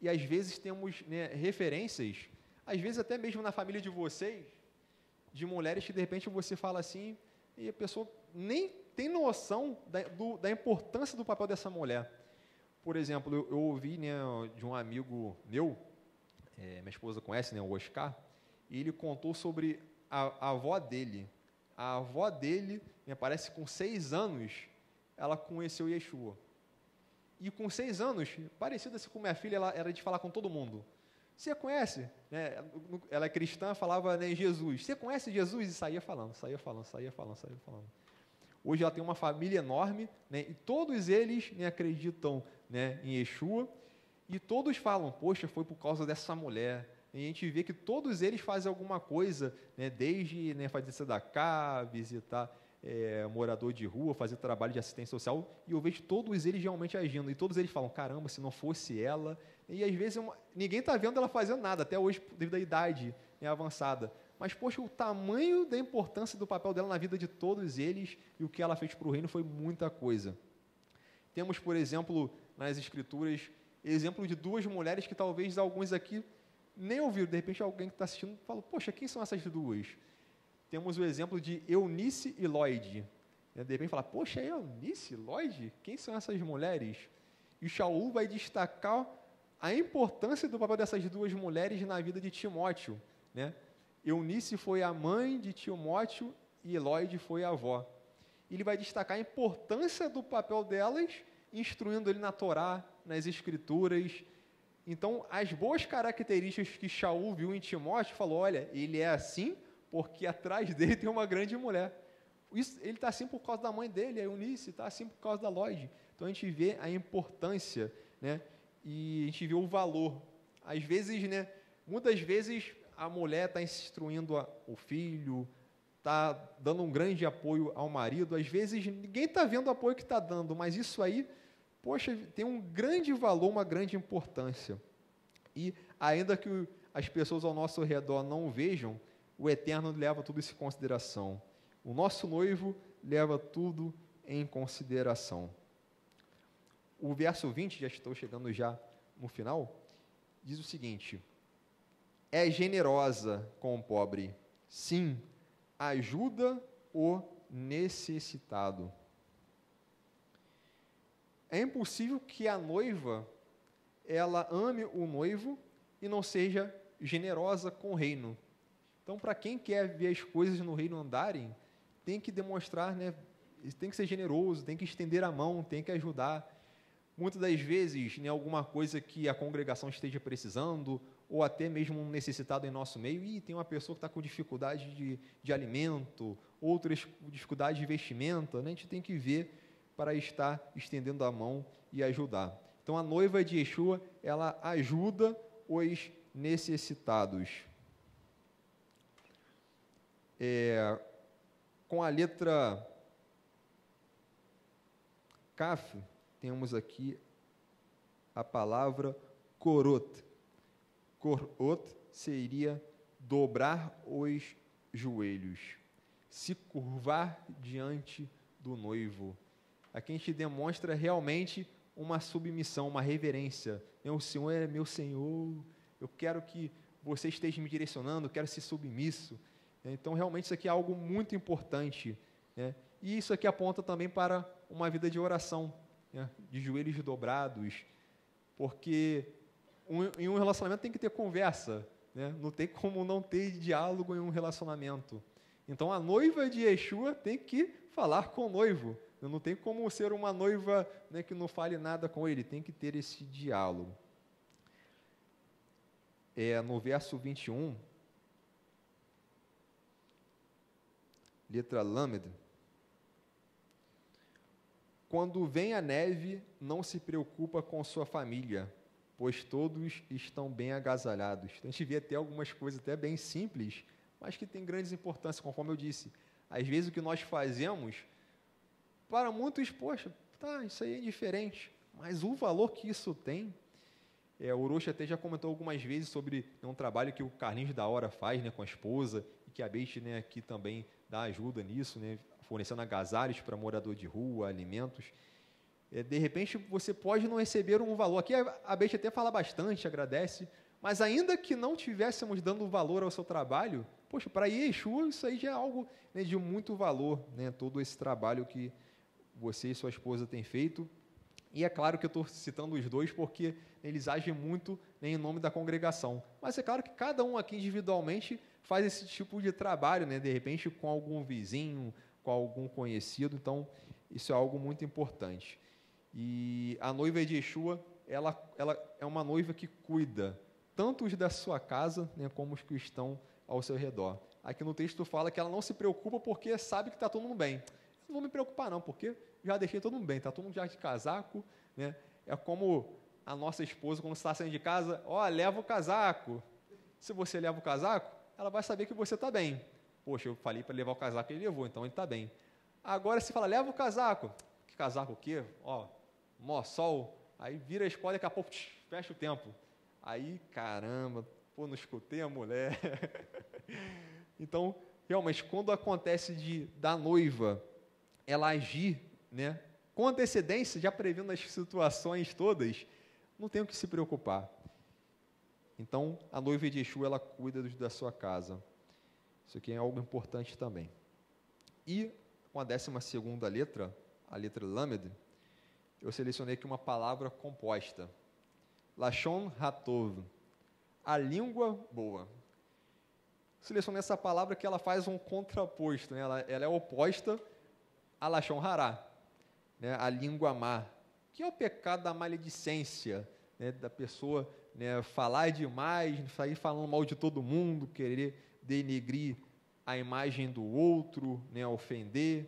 e às vezes temos referências, às vezes até mesmo na família de vocês, de mulheres que de repente você fala assim, e a pessoa nem tem noção da importância do papel dessa mulher. Por exemplo, eu ouvi de um amigo meu, minha esposa conhece, o Oscar, e ele contou sobre a avó dele. A avó dele, parece com 6 anos, ela conheceu Yeshua. E com 6 anos, parecida assim com minha filha, ela era de falar com todo mundo. Você conhece? Ela é cristã, falava Jesus. Você conhece Jesus? E saía falando. Hoje ela tem uma família enorme, e todos eles acreditam em Yeshua, e todos falam, poxa, foi por causa dessa mulher. E a gente vê que todos eles fazem alguma coisa, desde fazer tzedakah, visitar morador de rua, fazer trabalho de assistência social, e eu vejo todos eles realmente agindo, e todos eles falam, caramba, se não fosse ela, e às vezes ninguém está vendo ela fazendo nada, até hoje, devido à idade avançada, mas, poxa, o tamanho da importância do papel dela na vida de todos eles, e o que ela fez para o reino foi muita coisa. Temos, por exemplo, nas Escrituras, exemplo de 2 mulheres que talvez alguns aqui nem ouviram, de repente alguém que está assistindo fala, poxa, quem são essas 2? Temos o exemplo de Eunice e Lloyd. De repente fala, poxa, Eunice e Lloyd? Quem são essas mulheres? E Shaul vai destacar a importância do papel dessas 2 mulheres na vida de Timóteo. Eunice foi a mãe de Timóteo e Lloyd foi a avó. Ele vai destacar a importância do papel delas, instruindo ele na Torá, nas Escrituras. Então, as boas características que Shaul viu em Timóteo, falou, olha, ele é assim porque atrás dele tem uma grande mulher. Ele está assim por causa da mãe dele, a Eunice, está assim por causa da Lloyd. Então, a gente vê a importância, e a gente vê o valor. Às vezes, muitas vezes, a mulher está instruindo o filho, está dando um grande apoio ao marido. Às vezes, ninguém está vendo o apoio que está dando, mas isso aí, poxa, tem um grande valor, uma grande importância. E ainda que as pessoas ao nosso redor não vejam, o Eterno leva tudo isso em consideração. O nosso noivo leva tudo em consideração. O verso 20, já estou chegando já no final, diz o seguinte, é generosa com o pobre, sim, ajuda o necessitado. É impossível que a noiva, ela ame o noivo e não seja generosa com o reino. Então, para quem quer ver as coisas no reino andarem, tem que demonstrar, tem que ser generoso, tem que estender a mão, tem que ajudar. Muitas das vezes, alguma coisa que a congregação esteja precisando, ou até mesmo um necessitado em nosso meio, e tem uma pessoa que está com dificuldade de alimento, outras com dificuldade de vestimenta, a gente tem que ver para estar estendendo a mão e ajudar. Então, a noiva de Yeshua, ela ajuda os necessitados. Com a letra Kaf, temos aqui a palavra korot. Korot seria dobrar os joelhos, se curvar diante do noivo. Aqui a gente demonstra realmente uma submissão, uma reverência. O Senhor é meu Senhor, eu quero que você esteja me direcionando, eu quero ser submisso. Então, realmente, isso aqui é algo muito importante. E isso aqui aponta também para uma vida de oração, de joelhos dobrados, porque em um relacionamento tem que ter conversa, não tem como não ter diálogo em um relacionamento. Então, a noiva de Yeshua tem que falar com o noivo, não tem como ser uma noiva que não fale nada com ele, tem que ter esse diálogo. No verso 21, letra Lamed, quando vem a neve, não se preocupa com sua família, pois todos estão bem agasalhados. Então, a gente vê até algumas coisas até bem simples, mas que tem grandes importâncias, conforme eu disse. Às vezes o que nós fazemos, para muitos, poxa, isso aí é indiferente, mas o valor que isso tem, O Orochi até já comentou algumas vezes sobre um trabalho que o Carlinhos da Hora faz, né, com a esposa, e que a Beit, né, aqui também dá ajuda nisso, né, fornecendo agasalhos para morador de rua, alimentos. De repente, você pode não receber um valor. Aqui a Beit até fala bastante, agradece, mas ainda que não estivéssemos dando valor ao seu trabalho, poxa, para Yeshua isso aí já é algo, né, de muito valor, né, todo esse trabalho que você e sua esposa têm feito. E é claro que eu estou citando os dois porque eles agem muito, né, em nome da congregação. Mas é claro que cada um aqui individualmente faz esse tipo de trabalho, né, de repente com algum vizinho, com algum conhecido. Então, isso é algo muito importante. E a noiva de Yeshua, ela é uma noiva que cuida tanto os da sua casa, né, como os que estão ao seu redor. Aqui no texto fala que ela não se preocupa porque sabe que está todo mundo bem. Eu não vou me preocupar não, porque já deixei todo mundo bem, está todo mundo já de casaco, né? É como a nossa esposa, quando está saindo de casa, leva o casaco. Se você leva o casaco, ela vai saber que você está bem. Poxa, eu falei para levar o casaco, ele levou, então ele está bem. Agora, se fala, leva o casaco. Que casaco o quê? Mó sol. Aí vira a escola e daqui a pouco fecha o tempo. Aí, caramba, não escutei a mulher. Então, realmente, quando acontece da noiva, ela agir, né, com antecedência, já prevendo as situações todas, não tem o que se preocupar. Então, a noiva de Yeshua, ela cuida da sua casa. Isso aqui é algo importante também. E, com a 12ª letra, a letra Lamed, eu selecionei aqui uma palavra composta. Lashon Hatov, a língua boa. Selecionei essa palavra que ela faz um contraposto, né? Ela é oposta a Lashon Hará, né? A língua má, que é o pecado da maledicência, né? Da pessoa, né, falar demais, sair falando mal de todo mundo, querer denegrir a imagem do outro, né, ofender.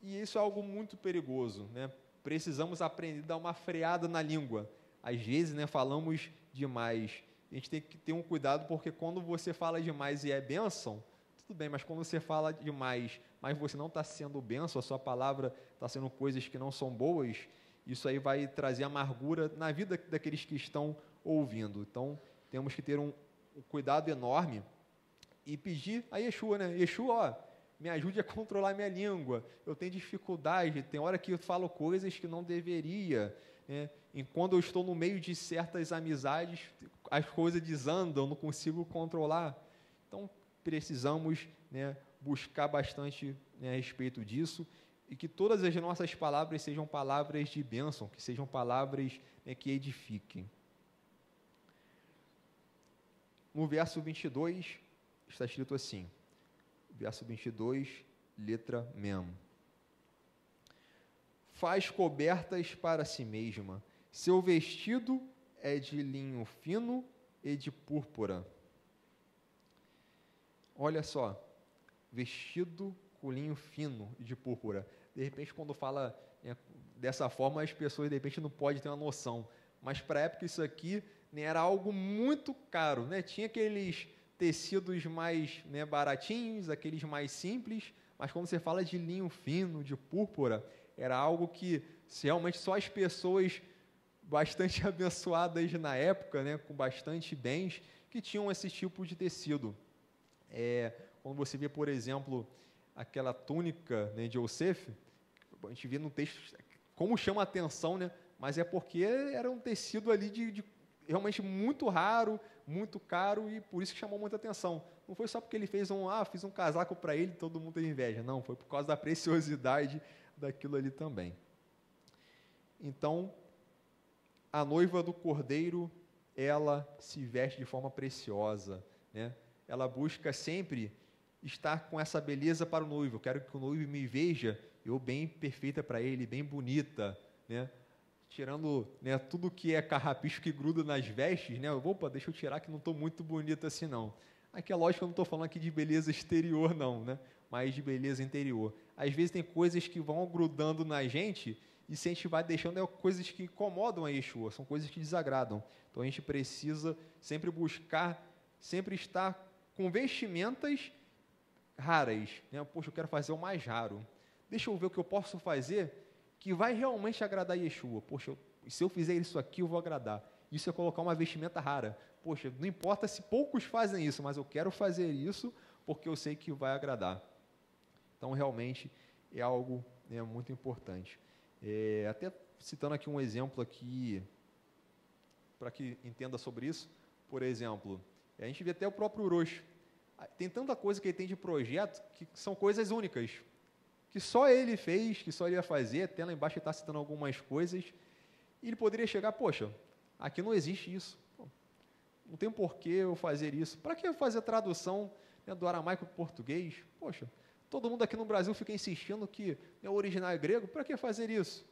E isso é algo muito perigoso, né? Precisamos aprender a dar uma freada na língua. Às vezes, né, falamos demais. A gente tem que ter um cuidado, porque quando você fala demais e é bênção, tudo bem, mas quando você fala demais, mas você não está sendo bênção, a sua palavra está sendo coisas que não são boas, isso aí vai trazer amargura na vida daqueles que estão ouvindo. Então, temos que ter um cuidado enorme e pedir a Yeshua, né? Yeshua, me ajude a controlar minha língua. Eu tenho dificuldade, tem hora que eu falo coisas que não deveria, né? E quando eu estou no meio de certas amizades, as coisas desandam, não consigo controlar. Então, precisamos, né, buscar bastante, né, a respeito disso, e que todas as nossas palavras sejam palavras de bênção, que sejam palavras, né, que edifiquem. No verso 22, está escrito assim, verso 22, letra Mem. Faz cobertas para si mesma, seu vestido é de linho fino e de púrpura. Olha só, vestido com linho fino e de púrpura. De repente, quando fala, né, dessa forma, as pessoas, de repente, não podem ter uma noção. Mas, para a época, isso aqui, né, era algo muito caro, né? Tinha aqueles tecidos mais, né, baratinhos, aqueles mais simples, mas quando você fala de linho fino, de púrpura, era algo que realmente só as pessoas bastante abençoadas na época, né, com bastante bens, que tinham esse tipo de tecido. Quando você vê, por exemplo, aquela túnica, né, de Yosef, a gente vê no texto como chama a atenção, né, mas é porque era um tecido ali de realmente muito raro, muito caro, e por isso que chamou muita atenção. Não foi só porque ele fez fiz um casaco para ele, todo mundo teve inveja. Não, foi por causa da preciosidade daquilo ali também. Então, a noiva do Cordeiro, ela se veste de forma preciosa, né? Ela busca sempre estar com essa beleza para o noivo. Eu quero que o noivo me veja, eu bem perfeita para ele, bem bonita, né? Tirando, né, tudo que é carrapicho que gruda nas vestes, né? Opa, deixa eu tirar que não estou muito bonita assim, não. Aqui é lógico que eu não estou falando aqui de beleza exterior, não, né? Mas de beleza interior. Às vezes tem coisas que vão grudando na gente, e se a gente vai deixando, coisas que incomodam a Yeshua, são coisas que desagradam. Então a gente precisa sempre buscar, sempre estar com vestimentas raras, né? Poxa, eu quero fazer o mais raro. Deixa eu ver o que eu posso fazer que vai realmente agradar a Yeshua. Poxa, se eu fizer isso aqui, eu vou agradar. Isso é colocar uma vestimenta rara. Poxa, não importa se poucos fazem isso, mas eu quero fazer isso porque eu sei que vai agradar. Então, realmente, é algo, né, muito importante. Até citando aqui um exemplo aqui, para que entenda sobre isso, por exemplo, a gente vê até o próprio Orochi. Tem tanta coisa que ele tem de projeto que são coisas únicas, que só ele fez, que só ele ia fazer. Até lá embaixo ele está citando algumas coisas, e ele poderia chegar, poxa, aqui não existe isso, não tem porquê eu fazer isso. Para que eu fazer a tradução, né, do aramaico para o português? Poxa, todo mundo aqui no Brasil fica insistindo que, né, o original é grego, para que fazer isso?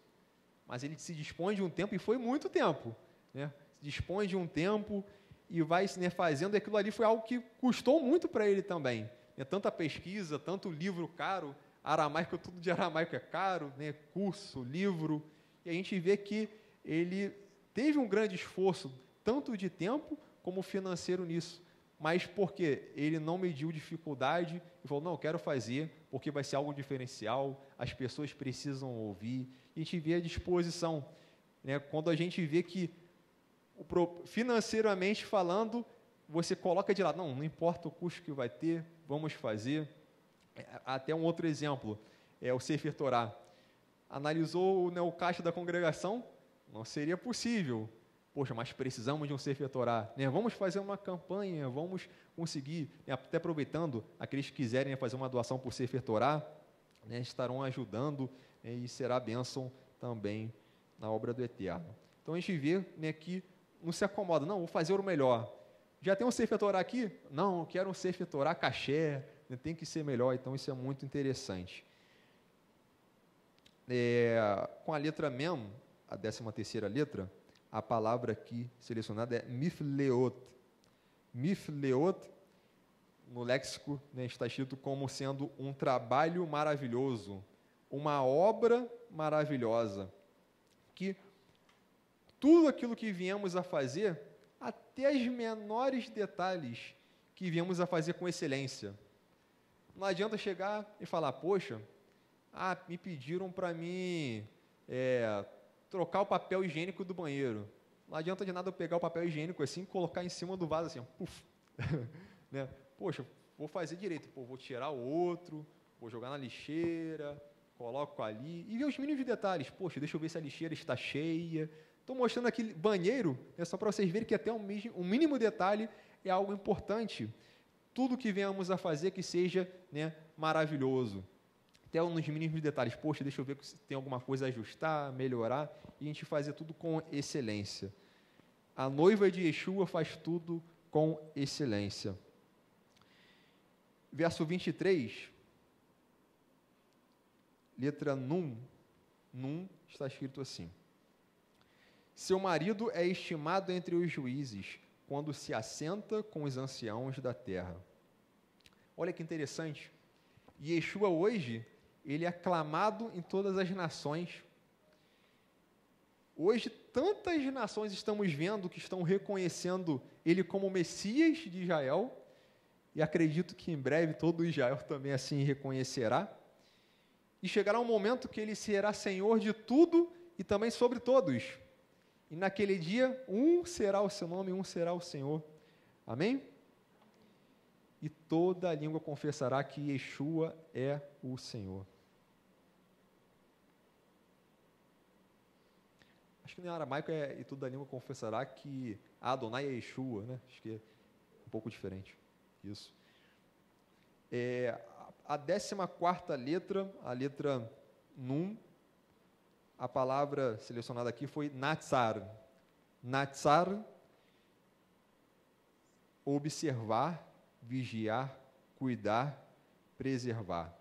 Mas ele se dispõe de um tempo, e foi muito tempo, né? Se dispõe de um tempo e vai, né, fazendo, e aquilo ali foi algo que custou muito para ele também. Né? Tanta pesquisa, tanto livro caro, aramaico, tudo de aramaico é caro, né? Curso, livro, e a gente vê que ele teve um grande esforço, tanto de tempo como financeiro nisso, mas porque ele não mediu dificuldade e falou, não, eu quero fazer, porque vai ser algo diferencial, as pessoas precisam ouvir, e a gente vê a disposição, né? Quando a gente vê que, financeiramente falando, você coloca de lado, não importa o custo que vai ter, vamos fazer. Até um outro exemplo, o Sefer Torá. Analisou, né, o caixa da congregação, não seria possível. Poxa, mas precisamos de um Sefer Torá, né? Vamos fazer uma campanha, vamos conseguir, né, até aproveitando, aqueles que quiserem, né, fazer uma doação por Sefer Torá, né, estarão ajudando, né, e será bênção também na obra do Eterno. Então a gente vê, né, que não se acomoda, não, vou fazer o melhor. Já tem um Sefer Torá aqui? Não, eu quero um Sefer Torá caché, né, tem que ser melhor, então isso é muito interessante. Com a letra Mem, a 13ª letra, a palavra aqui selecionada é mifleot. Mifleot, no léxico, né, está escrito como sendo um trabalho maravilhoso, uma obra maravilhosa, que tudo aquilo que viemos a fazer, até os menores detalhes que viemos a fazer com excelência. Não adianta chegar e falar, poxa, me pediram para mim trocar o papel higiênico do banheiro. Não adianta de nada eu pegar o papel higiênico assim e colocar em cima do vaso assim, puf. Né? Poxa, vou fazer direito, vou tirar o outro, vou jogar na lixeira, coloco ali, e ver os mínimos detalhes. Poxa, deixa eu ver se a lixeira está cheia. Estou mostrando aqui banheiro, só para vocês verem que até um mínimo detalhe é algo importante. Tudo que venhamos a fazer que seja, né, maravilhoso. Até nos mínimos detalhes. Poxa, deixa eu ver se tem alguma coisa a ajustar, melhorar, e a gente fazer tudo com excelência. A noiva de Yeshua faz tudo com excelência. Verso 23, letra Nun. Nun está escrito assim: seu marido é estimado entre os juízes, quando se assenta com os anciãos da terra. Olha que interessante. Yeshua hoje, ele é aclamado em todas as nações. Hoje, tantas nações estamos vendo que estão reconhecendo ele como Messias de Israel, e acredito que em breve todo Israel também assim reconhecerá. E chegará um momento que ele será Senhor de tudo e também sobre todos. E naquele dia, um será o seu nome, um será o Senhor. Amém? E toda a língua confessará que Yeshua é o Senhor. Acho que no aramaico e toda a língua confessará que Adonai é Yeshua, né? Acho que é um pouco diferente. Isso. A 14ª letra, a letra Nun, a palavra selecionada aqui foi Natsar. Natsar, observar, vigiar, cuidar, preservar.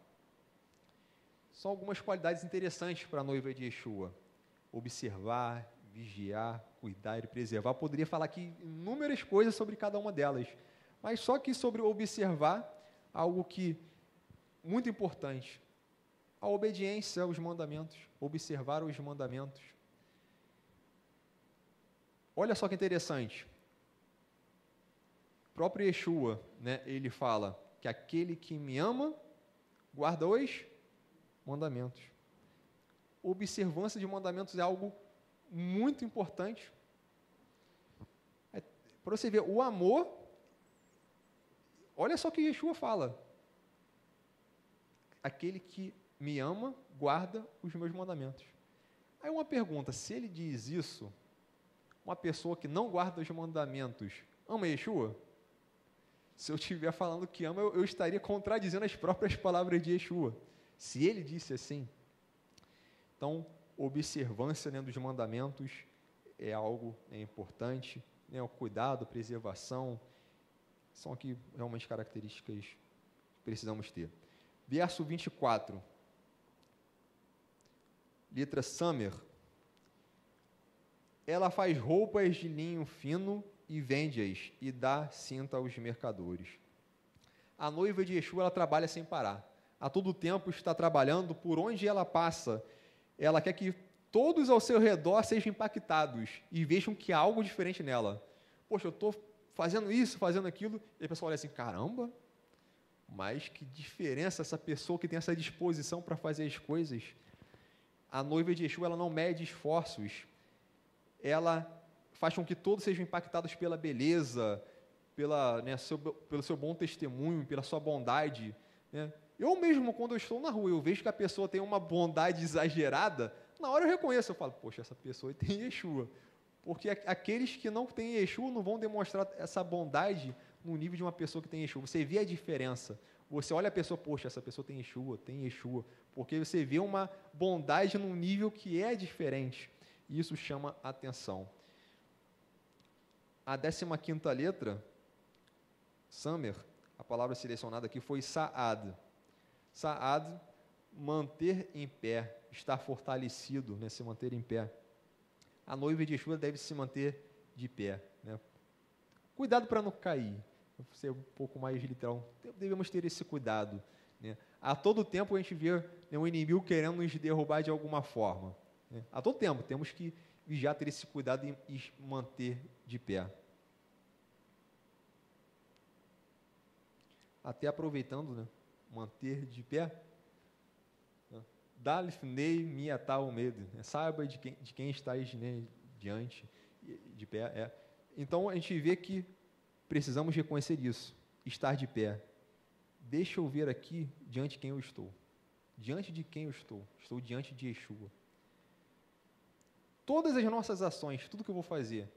São algumas qualidades interessantes para a noiva de Yeshua. Observar, vigiar, cuidar e preservar. Poderia falar aqui inúmeras coisas sobre cada uma delas, mas só que sobre observar, algo que muito importante, a obediência aos mandamentos, observar os mandamentos. Olha só que interessante. O próprio Yeshua, né, ele fala que aquele que me ama, guarda os mandamentos. Observância de mandamentos é algo muito importante. Para você ver, o amor, olha só o que Yeshua fala. Aquele que me ama, guarda os meus mandamentos. Aí uma pergunta, se ele diz isso, uma pessoa que não guarda os mandamentos, ama Yeshua? Se eu estiver falando que ama, eu estaria contradizendo as próprias palavras de Yeshua. Se ele disse assim. Então, observância, né, dos mandamentos é algo, né, importante, né, o cuidado, preservação, são aqui realmente características que precisamos ter. Verso 24, letra Samer. Ela faz roupas de linho fino e vende-as e dá cinta aos mercadores. A noiva de Yeshua, ela trabalha sem parar. A todo tempo está trabalhando, por onde ela passa. Ela quer que todos ao seu redor sejam impactados e vejam que há algo diferente nela. Poxa, eu estou fazendo isso, fazendo aquilo, e a pessoa olha assim, caramba, mas que diferença essa pessoa que tem essa disposição para fazer as coisas. A noiva de Yeshua, ela não mede esforços, ela faz com que todos sejam impactados pela beleza, pelo seu bom testemunho, pela sua bondade, né? Eu mesmo, quando eu estou na rua, eu vejo que a pessoa tem uma bondade exagerada, na hora eu reconheço, eu falo, poxa, essa pessoa tem Yeshua. Porque aqueles que não têm Yeshua não vão demonstrar essa bondade no nível de uma pessoa que tem Yeshua. Você vê a diferença. Você olha a pessoa, poxa, essa pessoa tem Yeshua. Porque você vê uma bondade num nível que é diferente. E isso chama atenção. A 15ª letra, Samer, a palavra selecionada aqui foi Saad. Saad, manter em pé, estar fortalecido, né, se manter em pé. A noiva de Yeshua deve se manter de pé, né? Cuidado para não cair, vou ser um pouco mais literal, devemos ter esse cuidado, né? A todo tempo a gente vê, né, um inimigo querendo nos derrubar de alguma forma, né? A todo tempo temos que vigiar, ter esse cuidado e manter de pé. Até aproveitando, né, manter de pé, Dalifnei miatal medo, saiba de quem estás, né, diante, de pé. Então a gente vê que precisamos reconhecer isso, estar de pé. Deixa eu ver aqui diante de quem eu estou. Diante de quem eu estou? Estou diante de Yeshua. Todas as nossas ações, tudo que eu vou fazer,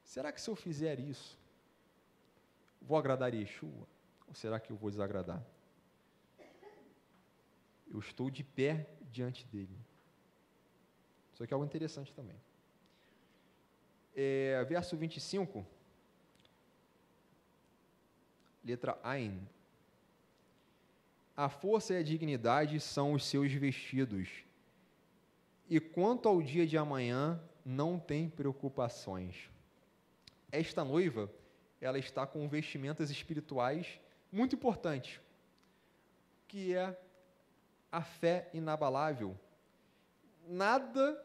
será que se eu fizer isso, vou agradar Yeshua? Ou será que eu vou desagradar? Eu estou de pé diante dele. Isso aqui é algo interessante também. Verso 25, letra Ain. A força e a dignidade são os seus vestidos, e quanto ao dia de amanhã, não tem preocupações. Esta noiva, ela está com vestimentas espirituais muito importantes, que é a fé inabalável. Nada,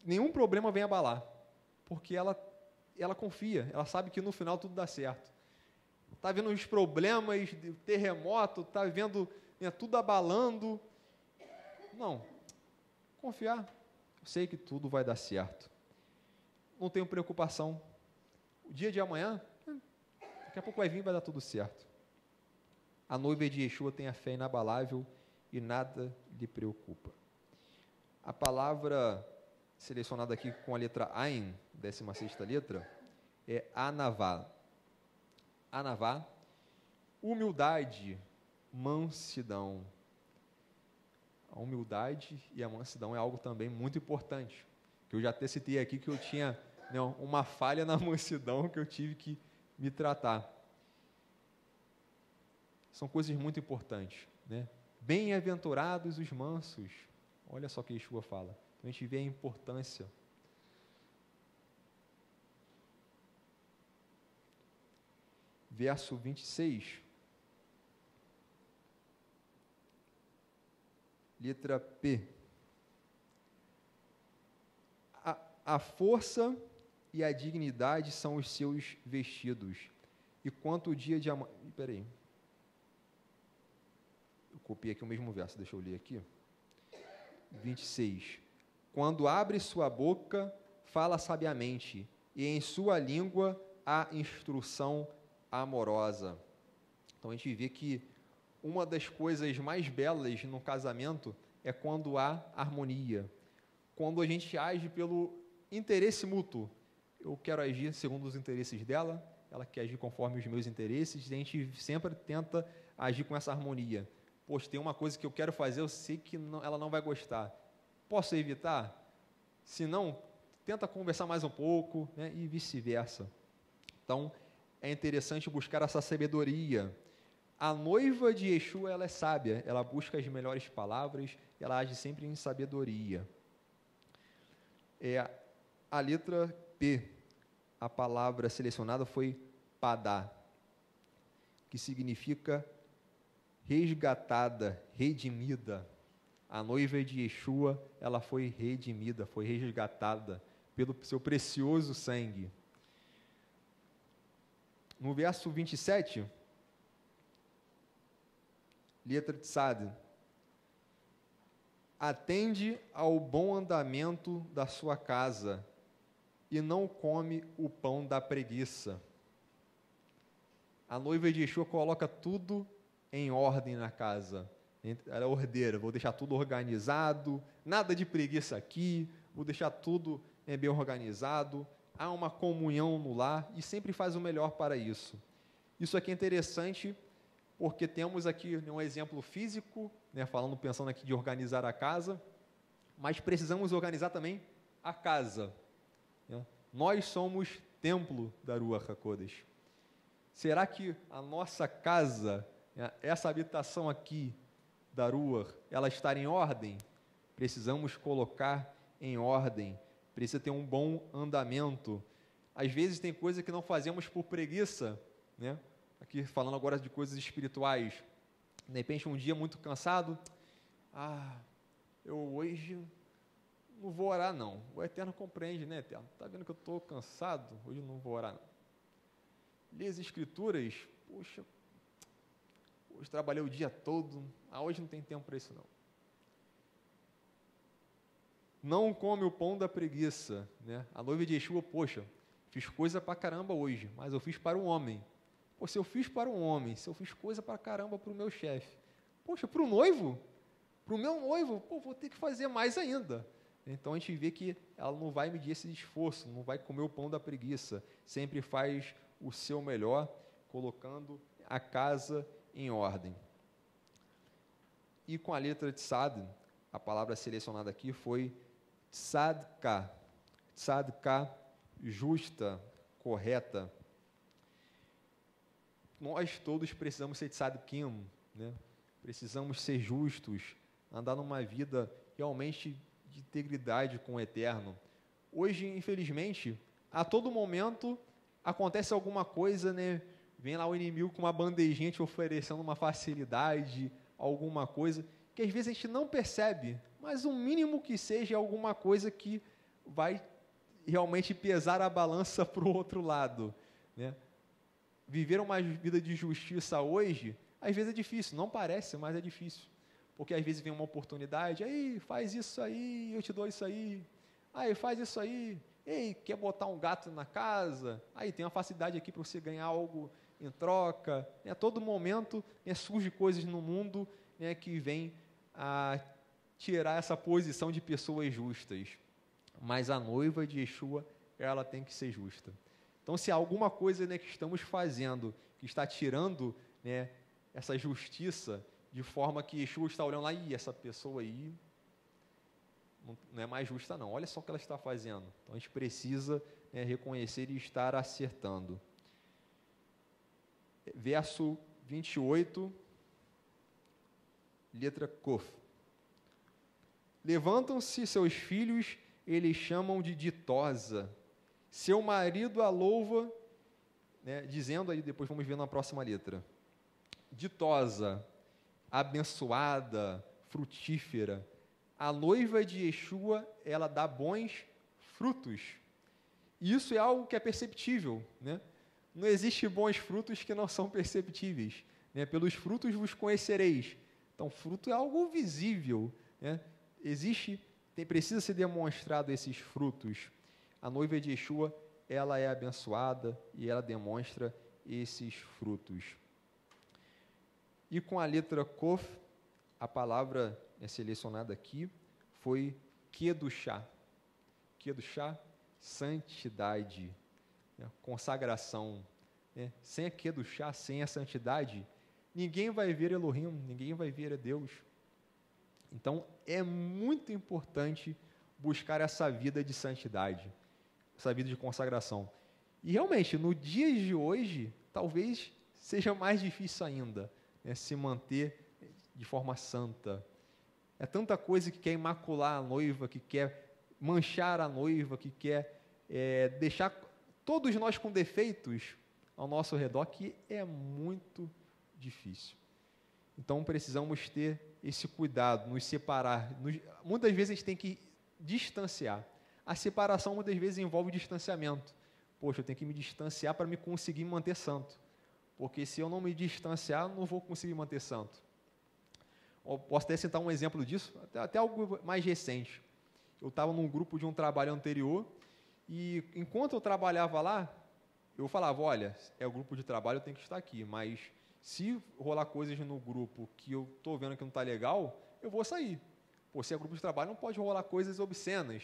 nenhum problema vem abalar, porque ela confia, ela sabe que no final tudo dá certo. Está vendo os problemas, o terremoto, está vendo, né, tudo abalando. Não, confiar, eu sei que tudo vai dar certo. Não tenho preocupação. O dia de amanhã, daqui a pouco vai vir e vai dar tudo certo. A noiva de Yeshua tem a fé inabalável e nada lhe preocupa. A palavra selecionada aqui com a letra Ain, 16ª letra, é Anavá. Anavá, humildade, mansidão. A humildade e a mansidão é algo também muito importante, que eu já até citei aqui que eu tinha, né, uma falha na mansidão que eu tive que me tratar. São coisas muito importantes, né? Bem-aventurados os mansos. Olha só o que Yeshua fala. Então a gente vê a importância. Verso 26. Letra P. A força e a dignidade são os seus vestidos. E quanto o dia de amanhã... Espera aí. Eu copiei aqui o mesmo verso, deixa eu ler aqui. 26. Quando abre sua boca, fala sabiamente, e em sua língua a instrução amorosa. Então, a gente vê que uma das coisas mais belas no casamento é quando há harmonia, quando a gente age pelo interesse mútuo. Eu quero agir segundo os interesses dela, ela quer agir conforme os meus interesses, e a gente sempre tenta agir com essa harmonia. Poxa, tem uma coisa que eu quero fazer, eu sei que ela não vai gostar. Posso evitar? Se não, tenta conversar mais um pouco, né? E vice-versa. Então, é interessante buscar essa sabedoria. A noiva de Yeshua, ela é sábia, ela busca as melhores palavras, ela age sempre em sabedoria. A letra P, a palavra selecionada foi padá, que significa resgatada, redimida. A noiva de Yeshua, ela foi redimida, foi resgatada pelo seu precioso sangue. No verso 27, letra Tzad, atende ao bom andamento da sua casa e não come o pão da preguiça. A noiva de Yeshua coloca tudo em ordem na casa. Ela é ordeira, vou deixar tudo organizado, nada de preguiça aqui, vou deixar tudo bem organizado. Há uma comunhão no lar e sempre faz o melhor para isso. Isso aqui é interessante porque temos aqui um exemplo físico, né, pensando aqui de organizar a casa, mas precisamos organizar também a casa. Né? Nós somos templo da Ruach HaKodesh. Será que a nossa casa, né, essa habitação aqui da Ruach, ela está em ordem? Precisamos colocar em ordem, precisa ter um bom andamento. Às vezes tem coisa que não fazemos por preguiça, né? Aqui falando agora de coisas espirituais, de repente um dia muito cansado, eu hoje não vou orar não, o Eterno compreende, né, Eterno? Está vendo que eu estou cansado? Hoje não vou orar não. Lê as Escrituras, poxa, hoje trabalhei o dia todo, hoje não tem tempo para isso não. Não come o pão da preguiça, né? A noiva de Yeshua, poxa, fiz coisa para caramba hoje, mas eu fiz para um homem. Pô, se eu fiz para um homem, se eu fiz coisa para caramba para o meu chefe, poxa, para o noivo, para o meu noivo, vou ter que fazer mais ainda. Então, a gente vê que ela não vai medir esse esforço, não vai comer o pão da preguiça, sempre faz o seu melhor, colocando a casa em ordem. E com a letra de Tzad, a palavra selecionada aqui foi tzadká, tzadká, justa, correta. Nós todos precisamos ser tzadkim, né? Precisamos ser justos, andar numa vida realmente de integridade com o Eterno. Hoje, infelizmente, a todo momento acontece alguma coisa, né? Vem lá o inimigo com uma bandejinha te oferecendo uma facilidade, alguma coisa, que às vezes a gente não percebe, mas o mínimo que seja alguma coisa que vai realmente pesar a balança para o outro lado, né? Viver uma vida de justiça hoje, às vezes é difícil, não parece, mas é difícil, porque às vezes vem uma oportunidade, aí faz isso aí, eu te dou isso aí, faz isso aí, quer botar um gato na casa, aí tem uma facilidade aqui para você ganhar algo em troca, né? A todo momento, né, surge coisas no mundo, né, que vem a tirar essa posição de pessoas justas, mas a noiva de Yeshua, ela tem que ser justa. Então, se há alguma coisa, né, que estamos fazendo, que está tirando, né, essa justiça, de forma que Yeshua está olhando lá, essa pessoa aí não é mais justa não, olha só o que ela está fazendo. Então, a gente precisa, né, reconhecer e estar acertando. Verso 28, letra Kof. Levantam-se seus filhos, eles chamam de ditosa. Seu marido a louva, né, dizendo, aí depois vamos ver na próxima letra, ditosa, abençoada, frutífera. A noiva de Yeshua, ela dá bons frutos. E isso é algo que é perceptível, né? Não existe bons frutos que não são perceptíveis, né? Pelos frutos vos conhecereis. Então, fruto é algo visível, né? Precisa ser demonstrado esses frutos. A noiva de Yeshua, ela é abençoada e ela demonstra esses frutos. E com a letra Kof, a palavra selecionada aqui foi Kedushá. Kedushá, santidade, consagração. Sem a Kedushá, sem a santidade, ninguém vai ver Elohim, ninguém vai ver a Deus. Então, é muito importante buscar essa vida de santidade, essa vida de consagração. E, realmente, no dia de hoje, talvez seja mais difícil ainda, se manter de forma santa. É tanta coisa que quer imacular a noiva, que quer manchar a noiva, que quer deixar todos nós com defeitos ao nosso redor, que é muito difícil. Então, precisamos ter esse cuidado, nos separar. Muitas vezes a gente tem que distanciar. A separação muitas vezes envolve distanciamento. Poxa, eu tenho que me distanciar para me conseguir manter santo. Porque se eu não me distanciar, eu não vou conseguir manter santo. Eu posso até citar um exemplo disso, até algo mais recente. Eu estava num grupo de um trabalho anterior e, enquanto eu trabalhava lá, eu falava, olha, é o grupo de trabalho, eu tenho que estar aqui, mas se rolar coisas no grupo que eu estou vendo que não está legal, eu vou sair. Pô, se é grupo de trabalho, não pode rolar coisas obscenas.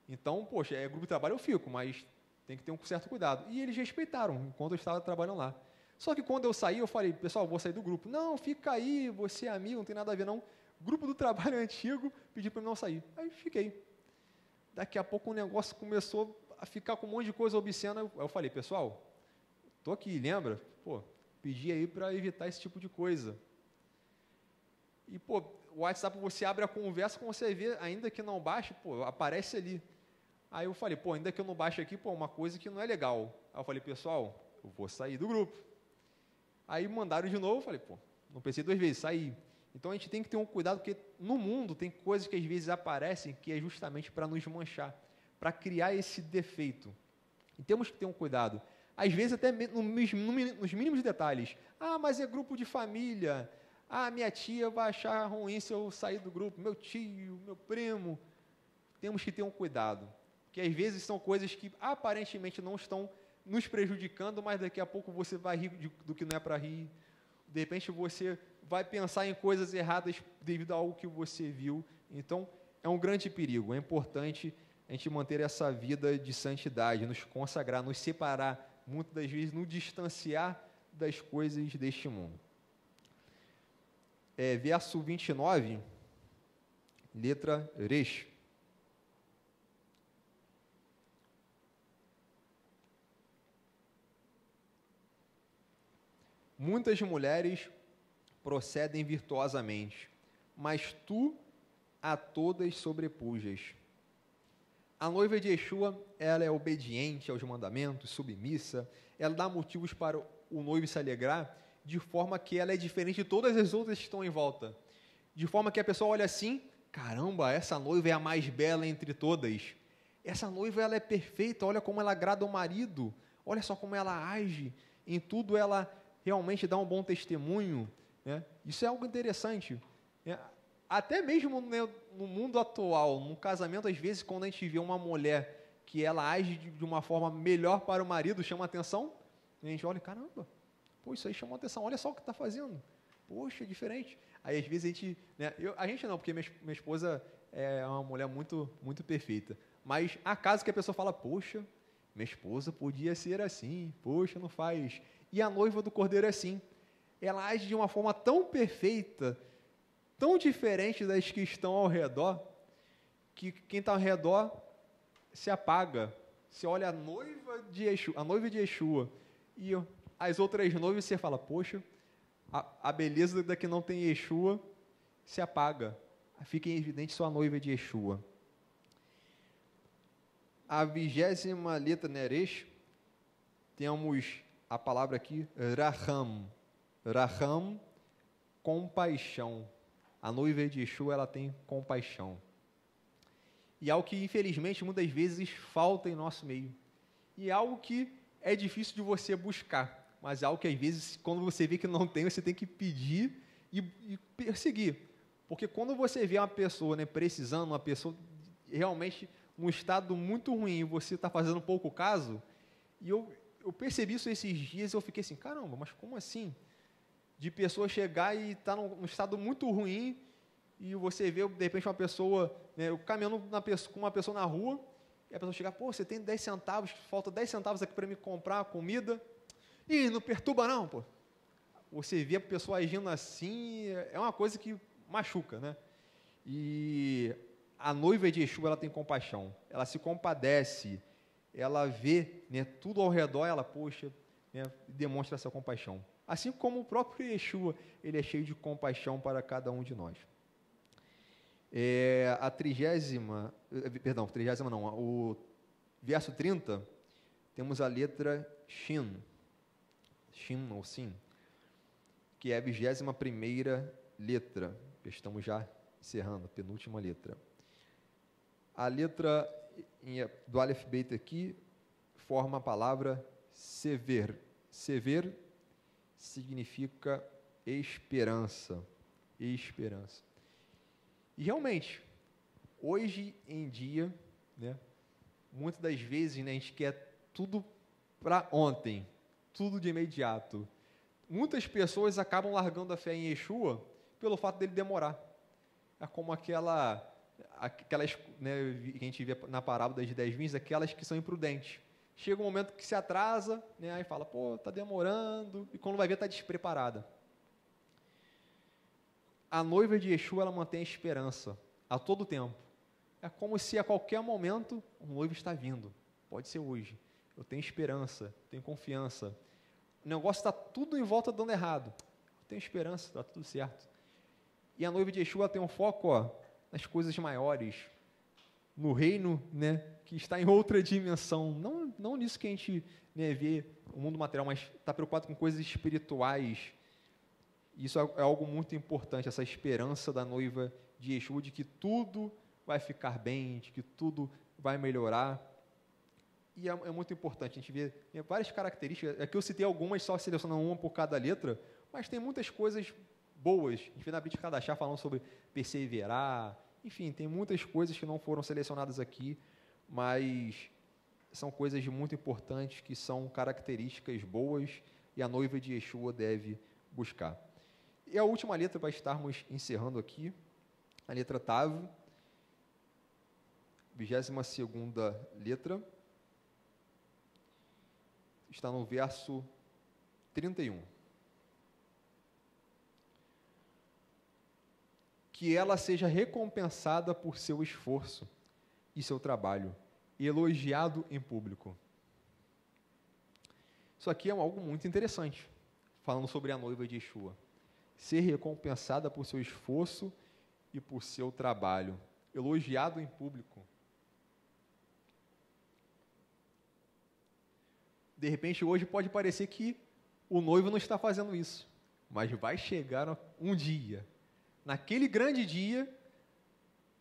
Então, poxa, é grupo de trabalho, eu fico, mas tem que ter um certo cuidado. E eles respeitaram, enquanto eu estava trabalhando lá. Só que quando eu saí, eu falei, pessoal, vou sair do grupo. Não, fica aí, você é amigo, não tem nada a ver não. Grupo do trabalho antigo pediu para eu não sair. Aí fiquei. Daqui a pouco o negócio começou a ficar com um monte de coisa obscena. Aí eu falei, pessoal, estou aqui, lembra? Pô, pedi aí para evitar esse tipo de coisa. E, pô, o WhatsApp, você abre a conversa, quando você vê, ainda que não baixe, pô, aparece ali. Aí eu falei, pô, ainda que eu não baixe aqui, pô, uma coisa que não é legal. Aí eu falei, pessoal, eu vou sair do grupo. Aí mandaram de novo, eu falei, pô, não pensei 2 vezes, saí. Então a gente tem que ter um cuidado, porque no mundo tem coisas que às vezes aparecem que é justamente para nos manchar, para criar esse defeito. E temos que ter um cuidado. Às vezes até nos mínimos detalhes. Ah, mas é grupo de família. Ah, minha tia vai achar ruim se eu sair do grupo. Meu tio, meu primo. Temos que ter um cuidado. Porque às vezes são coisas que aparentemente não estão nos prejudicando, mas daqui a pouco você vai rir do que não é para rir. De repente você vai pensar em coisas erradas devido a algo que você viu. Então, é um grande perigo. É importante a gente manter essa vida de santidade, nos consagrar, nos separar, muitas das vezes nos distanciar das coisas deste mundo. Verso 29, letra Resh. Muitas mulheres procedem virtuosamente, mas tu a todas sobrepujas. A noiva de Yeshua, ela é obediente aos mandamentos, submissa, ela dá motivos para o noivo se alegrar, de forma que ela é diferente de todas as outras que estão em volta. De forma que a pessoa olha assim, caramba, essa noiva é a mais bela entre todas. Essa noiva, ela é perfeita, olha como ela agrada ao marido, olha só como ela age, em tudo ela realmente dá um bom testemunho, né? Isso é algo interessante. Até mesmo no mundo atual, no casamento, às vezes, quando a gente vê uma mulher que ela age de uma forma melhor para o marido, chama atenção, a gente olha, caramba, pô, isso aí chamou atenção, olha só o que está fazendo, poxa, é diferente. Aí, às vezes, a gente, né, a gente não, porque minha esposa é uma mulher muito, muito perfeita, mas há casos que a pessoa fala, poxa, minha esposa podia ser assim, poxa, não faz. E a noiva do Cordeiro é assim, ela age de uma forma tão perfeita, tão diferente das que estão ao redor, que quem está ao redor se apaga. Você olha a noiva de Yeshua e as outras noivas, você fala, poxa, a beleza da que não tem Yeshua se apaga. Fica em evidente só a noiva de Yeshua. A 20ª letra Neresh, temos a palavra aqui, Raham. Raham, compaixão. A noiva de Yeshua, ela tem compaixão. E é algo que, infelizmente, muitas vezes falta em nosso meio. E é algo que é difícil de você buscar, mas é algo que, às vezes, quando você vê que não tem, você tem que pedir e perseguir. Porque quando você vê uma pessoa, né, precisando, uma pessoa realmente num estado muito ruim e você está fazendo pouco caso, e eu percebi isso esses dias e eu fiquei assim, caramba, mas como assim? De pessoa chegar e estar num estado muito ruim e você vê, de repente, uma pessoa, né, eu caminhando com uma pessoa na rua, e a pessoa chega, pô, você tem 10 centavos, falta 10 centavos aqui para me comprar comida. Ih, não perturba não, pô. Você vê a pessoa agindo assim, é uma coisa que machuca, né? E a noiva de Yeshua, ela tem compaixão, ela se compadece, ela vê, né, tudo ao redor, ela, poxa, né, demonstra essa compaixão. Assim como o próprio Yeshua, ele é cheio de compaixão para cada um de nós. A 30ª não, o verso 30, temos a letra Shin ou Sim, que é a 21ª letra. Estamos já encerrando, a penúltima letra. A letra do Aleph Beit aqui forma a palavra Sever. Sever significa esperança. Esperança. E realmente, hoje em dia, né, muitas das vezes, né, a gente quer tudo para ontem, tudo de imediato. Muitas pessoas acabam largando a fé em Yeshua pelo fato dele demorar. É como aquelas, né, que a gente vê na parábola das 10 vinhas, aquelas que são imprudentes. Chega um momento que se atrasa, né, aí fala, pô, está demorando, e quando vai ver, está despreparada. A noiva de Yeshua, ela mantém a esperança a todo tempo. É como se a qualquer momento o noivo está vindo. Pode ser hoje. Eu tenho esperança, tenho confiança. O negócio está tudo em volta dando errado. Eu tenho esperança, está tudo certo. E a noiva de Yeshua tem um foco, nas coisas maiores, no reino, né, que está em outra dimensão. Não nisso que a gente, né, vê o mundo material, mas está preocupado com coisas espirituais. Isso é algo muito importante, essa esperança da noiva de Yeshua, de que tudo vai ficar bem, de que tudo vai melhorar. E é muito importante, a gente vê várias características, aqui eu citei algumas, só selecionando uma por cada letra, mas tem muitas coisas boas. A gente vê na Brit Hadashah falando sobre perseverar, enfim, tem muitas coisas que não foram selecionadas aqui, mas são coisas muito importantes, que são características boas, e a noiva de Yeshua deve buscar. E a última letra, para estarmos encerrando aqui, a letra Tav, 22ª letra, está no verso 31. Que ela seja recompensada por seu esforço e seu trabalho, e elogiado em público. Isso aqui é algo muito interessante, falando sobre a noiva de Yeshua. Ser recompensada por seu esforço e por seu trabalho, elogiado em público. De repente, hoje pode parecer que o noivo não está fazendo isso, mas vai chegar um dia, naquele grande dia,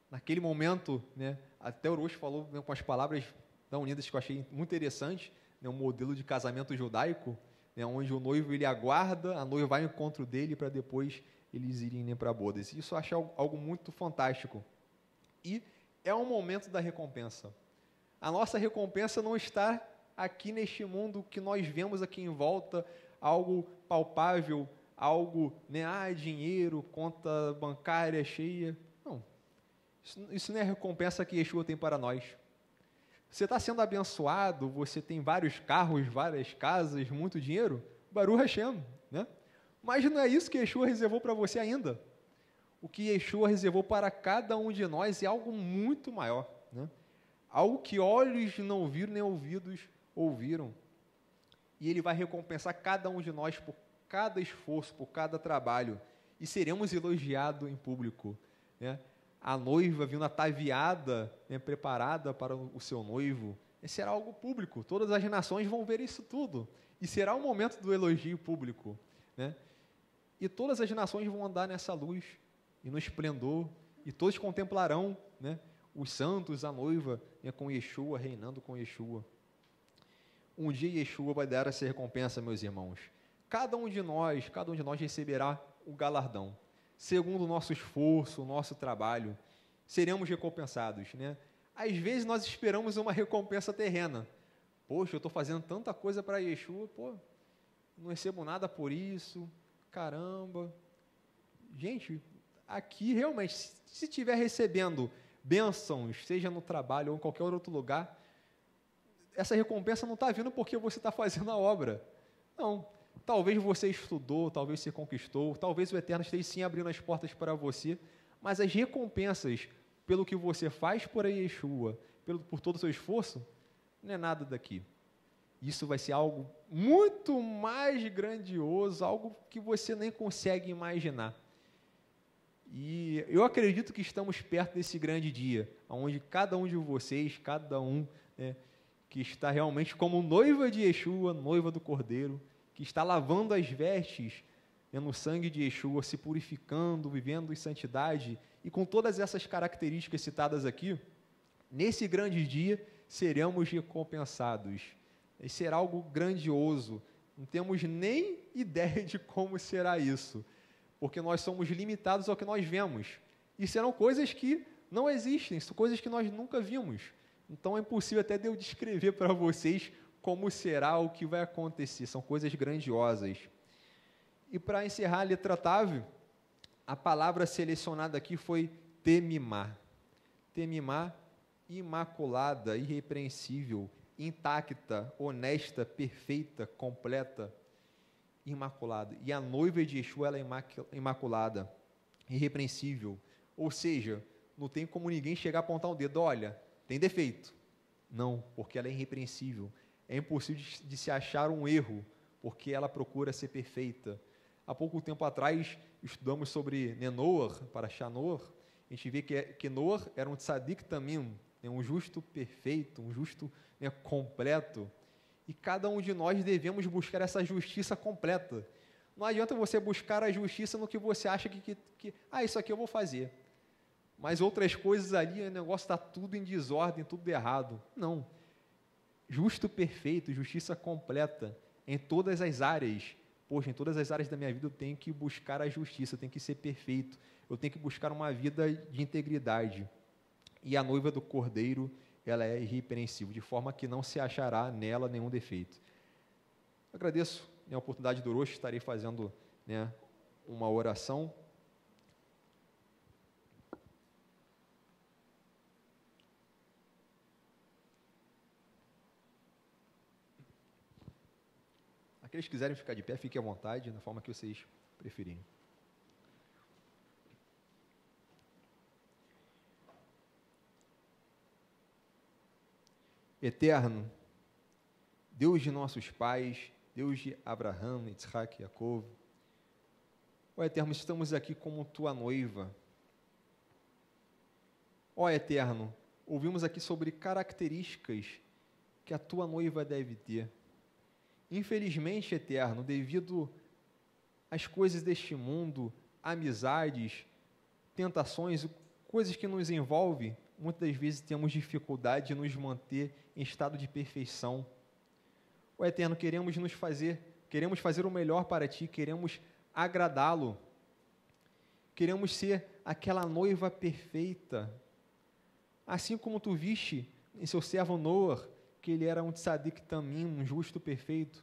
naquele momento, né, até o Orochi falou, né, com as palavras da Unidas, que eu achei muito interessante, né, um modelo de casamento judaico, né, onde o noivo ele aguarda, a noiva vai ao encontro dele para depois eles irem para a boda. Isso eu acho algo muito fantástico. E é um momento da recompensa. A nossa recompensa não está aqui neste mundo que nós vemos aqui em volta, algo palpável, algo, né, dinheiro, conta bancária cheia. Não, isso não é a recompensa que Yeshua tem para nós. Você está sendo abençoado, você tem vários carros, várias casas, muito dinheiro, Baruch Hashem, né? Mas não é isso que Yeshua reservou para você ainda. O que Yeshua reservou para cada um de nós é algo muito maior, né? Algo que olhos não viram, nem ouvidos ouviram. E Ele vai recompensar cada um de nós por cada esforço, por cada trabalho, e seremos elogiados em público, né? A noiva vindo ataviada, né, preparada para o seu noivo, será algo público, todas as nações vão ver isso tudo, e será o momento do elogio público, né? E todas as nações vão andar nessa luz, e no esplendor, e todos contemplarão, né, os santos, a noiva, né, com Yeshua, reinando com Yeshua. Um dia Yeshua vai dar essa recompensa, meus irmãos. Cada um de nós receberá o galardão. Segundo o nosso esforço, o nosso trabalho, seremos recompensados, né? Às vezes nós esperamos uma recompensa terrena. Poxa, eu estou fazendo tanta coisa para Yeshua, pô, não recebo nada por isso, caramba. Gente, aqui realmente, se estiver recebendo bênçãos, seja no trabalho ou em qualquer outro lugar, essa recompensa não está vindo porque você está fazendo a obra. Não. Talvez você estudou, talvez você conquistou, talvez o Eterno esteja sim abrindo as portas para você, mas as recompensas pelo que você faz por Yeshua, por todo o seu esforço, não é nada daqui. Isso vai ser algo muito mais grandioso, algo que você nem consegue imaginar. E eu acredito que estamos perto desse grande dia, onde cada um de vocês, cada um, né, que está realmente como noiva de Yeshua, noiva do Cordeiro, que está lavando as vestes, né, no sangue de Yeshua, se purificando, vivendo em santidade, e com todas essas características citadas aqui, nesse grande dia seremos recompensados. E será algo grandioso. Não temos nem ideia de como será isso, porque nós somos limitados ao que nós vemos. E serão coisas que não existem, são coisas que nós nunca vimos. Então é impossível até de eu descrever para vocês como será, o que vai acontecer. São coisas grandiosas. E para encerrar a letra Tav, a palavra selecionada aqui foi temimá. Temimá, imaculada, irrepreensível, intacta, honesta, perfeita, completa, imaculada. E a noiva de Yeshua, ela é imaculada, irrepreensível. Ou seja, não tem como ninguém chegar a apontar um dedo, olha, tem defeito. Não, porque ela é irrepreensível. É impossível de se achar um erro, porque ela procura ser perfeita. Há pouco tempo atrás, estudamos sobre Noah, Parashá Noah. A gente vê que Noah era um tzadik tamim, um justo perfeito, um justo, né, completo. E cada um de nós devemos buscar essa justiça completa. Não adianta você buscar a justiça no que você acha que isso aqui eu vou fazer. Mas outras coisas ali, o negócio está tudo em desordem, tudo errado. Não. Justo perfeito, justiça completa, em todas as áreas. Poxa, em todas as áreas da minha vida eu tenho que buscar a justiça, eu tenho que ser perfeito, eu tenho que buscar uma vida de integridade. E a noiva do Cordeiro, ela é irrepreensível, de forma que não se achará nela nenhum defeito. Eu agradeço, né, a oportunidade do Orochi, estarei fazendo, né, uma oração. Aqueles que quiserem ficar de pé, fiquem à vontade, na forma que vocês preferirem. Eterno, Deus de nossos pais, Deus de Abraão, Isaac e Jacob, ó Eterno, estamos aqui como tua noiva. Ó Eterno, ouvimos aqui sobre características que a tua noiva deve ter. Infelizmente, Eterno, devido às coisas deste mundo, amizades, tentações, coisas que nos envolvem, muitas das vezes temos dificuldade de nos manter em estado de perfeição. Ó Eterno, queremos fazer o melhor para Ti, queremos agradá-lo, queremos ser aquela noiva perfeita, assim como Tu viste em seu servo Noah, que ele era um tzadik tamim, um justo perfeito.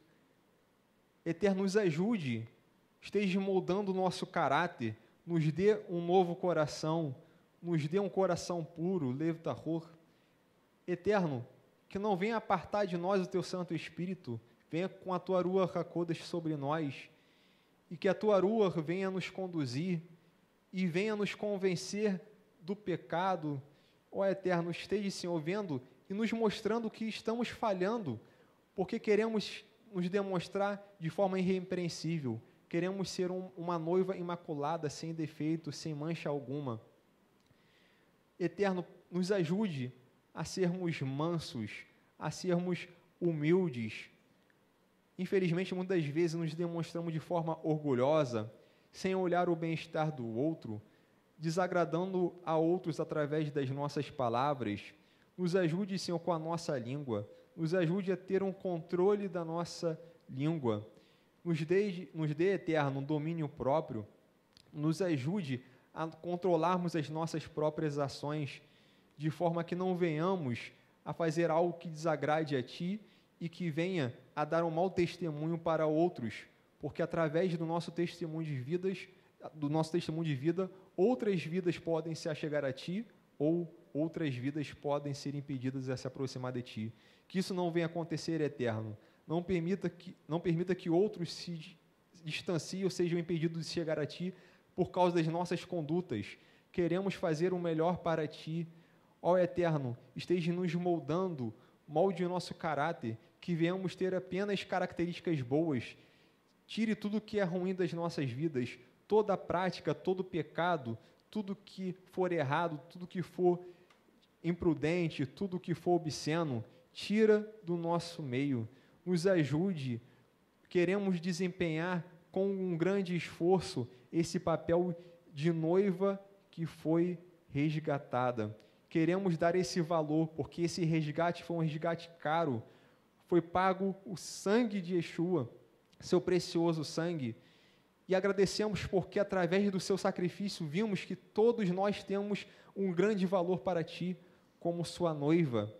Eterno, nos ajude, esteja moldando o nosso caráter, nos dê um novo coração, nos dê um coração puro, lev tahor. Eterno, que não venha apartar de nós o Teu Santo Espírito, venha com a Tua Ruach HaKodesh sobre nós, e que a Tua Ruach venha nos conduzir, e venha nos convencer do pecado. Ó Eterno, esteja, Senhor, vendo e nos mostrando que estamos falhando, porque queremos nos demonstrar de forma irrepreensível, queremos ser uma noiva imaculada, sem defeito, sem mancha alguma. Eterno, nos ajude a sermos mansos, a sermos humildes. Infelizmente, muitas vezes nos demonstramos de forma orgulhosa, sem olhar o bem-estar do outro, desagradando a outros através das nossas palavras. Nos ajude, Senhor, com a nossa língua. Nos ajude a ter um controle da nossa língua. Nos dê, Eterno, um domínio próprio. Nos ajude a controlarmos as nossas próprias ações. de forma que não venhamos a fazer algo que desagrade a Ti e que venha a dar um mau testemunho para outros, porque através do nosso testemunho de vida, outras vidas podem se achegar a Ti ou outras vidas podem ser impedidas a se aproximar de Ti. Que isso não venha acontecer, Eterno. Não permita que outros se distanciem ou sejam impedidos de chegar a Ti por causa das nossas condutas. Queremos fazer o melhor para Ti. Ó Eterno, esteja nos moldando, molde o nosso caráter, que venhamos ter apenas características boas. Tire tudo que é ruim das nossas vidas, toda a prática, todo pecado, tudo que for errado, tudo que for imprudente, tudo que for obsceno, tira do nosso meio. Nos ajude. Queremos desempenhar com um grande esforço esse papel de noiva que foi resgatada. Queremos dar esse valor, porque esse resgate foi um resgate caro. Foi pago o sangue de Yeshua, seu precioso sangue. E agradecemos porque, através do seu sacrifício, vimos que todos nós temos um grande valor para Ti, como sua noiva.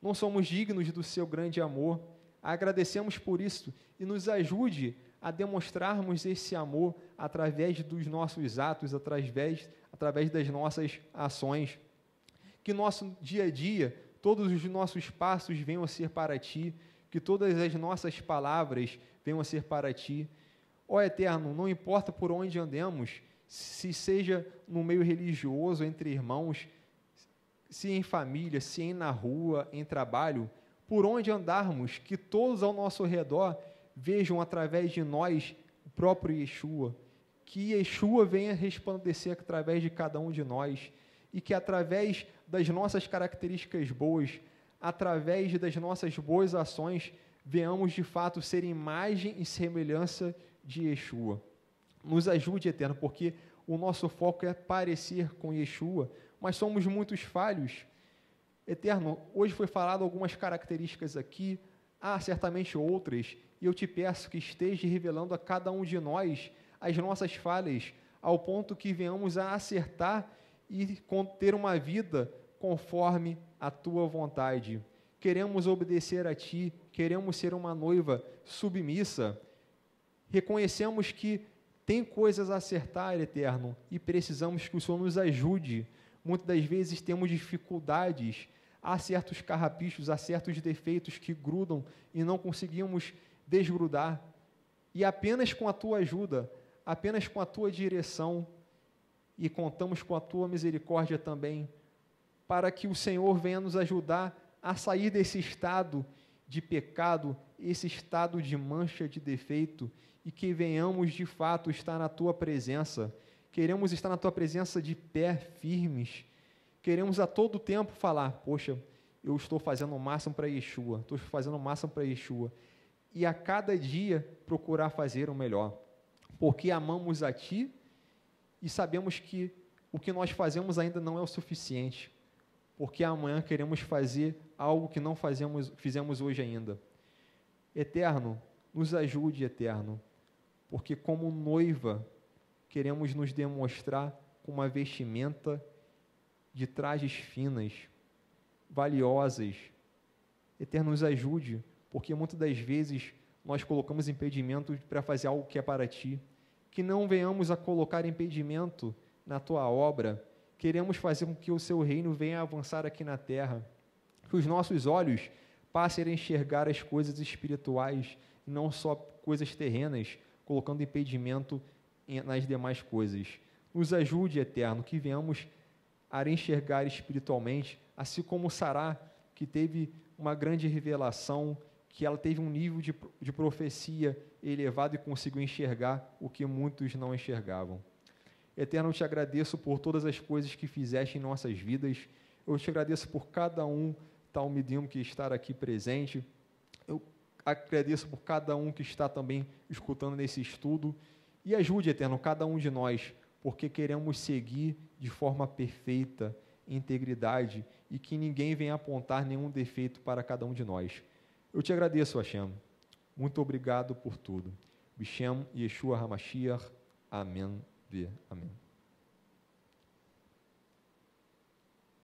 Não somos dignos do seu grande amor. Agradecemos por isso e nos ajude a demonstrarmos esse amor através dos nossos atos, através das nossas ações. Que nosso dia a dia, todos os nossos passos venham a ser para Ti, que todas as nossas palavras venham a ser para Ti. Ó Eterno, não importa por onde andemos, se seja no meio religioso, entre irmãos, se em família, se na rua, em trabalho, por onde andarmos, que todos ao nosso redor vejam através de nós o próprio Yeshua, que Yeshua venha resplandecer através de cada um de nós, e que através das nossas características boas, através das nossas boas ações, venhamos de fato ser imagem e semelhança de Yeshua. Nos ajude, Eterno, porque o nosso foco é parecer com Yeshua, mas somos muitos falhos. Eterno, hoje foi falado algumas características aqui, há certamente outras, e eu te peço que esteja revelando a cada um de nós as nossas falhas, ao ponto que venhamos a acertar e ter uma vida conforme a Tua vontade. Queremos obedecer a Ti, queremos ser uma noiva submissa. Reconhecemos que tem coisas a acertar, Eterno, e precisamos que o Senhor nos ajude. Muitas das vezes temos dificuldades, há certos carrapichos, há certos defeitos que grudam e não conseguimos desgrudar. E apenas com a Tua ajuda, apenas com a Tua direção, e contamos com a Tua misericórdia também, para que o Senhor venha nos ajudar a sair desse estado de pecado, esse estado de mancha, de defeito, e que venhamos de fato estar na Tua presença. Queremos estar na Tua presença de pé firmes. Queremos a todo tempo falar, poxa, eu estou fazendo o máximo para Yeshua, estou fazendo o máximo para Yeshua. E a cada dia procurar fazer o melhor, porque amamos a Ti e sabemos que o que nós fazemos ainda não é o suficiente, porque amanhã queremos fazer algo que não fizemos hoje ainda. Eterno, nos ajude, Eterno, porque como noiva queremos nos demonstrar com uma vestimenta de trajes finas, valiosas. Eterno, nos ajude, porque muitas das vezes nós colocamos impedimento para fazer algo que é para Ti, que não venhamos a colocar impedimento na Tua obra. Queremos fazer com que o Seu reino venha a avançar aqui na terra, que os nossos olhos passem a enxergar as coisas espirituais e não só coisas terrenas, colocando impedimento nas demais coisas. Nos ajude, Eterno, que venhamos a enxergar espiritualmente, assim como Sará, que teve uma grande revelação, que ela teve um nível de profecia elevado e conseguiu enxergar o que muitos não enxergavam. Eterno, eu te agradeço por todas as coisas que fizeste em nossas vidas. Eu te agradeço por cada um talmidim que está aqui presente. Eu agradeço por cada um que está também escutando nesse estudo. E ajude, Eterno, cada um de nós, porque queremos seguir de forma perfeita, integridade, e que ninguém venha apontar nenhum defeito para cada um de nós. Eu te agradeço, Hashem. Muito obrigado por tudo. Bishem Yeshua HaMashiach. Amém. Amém.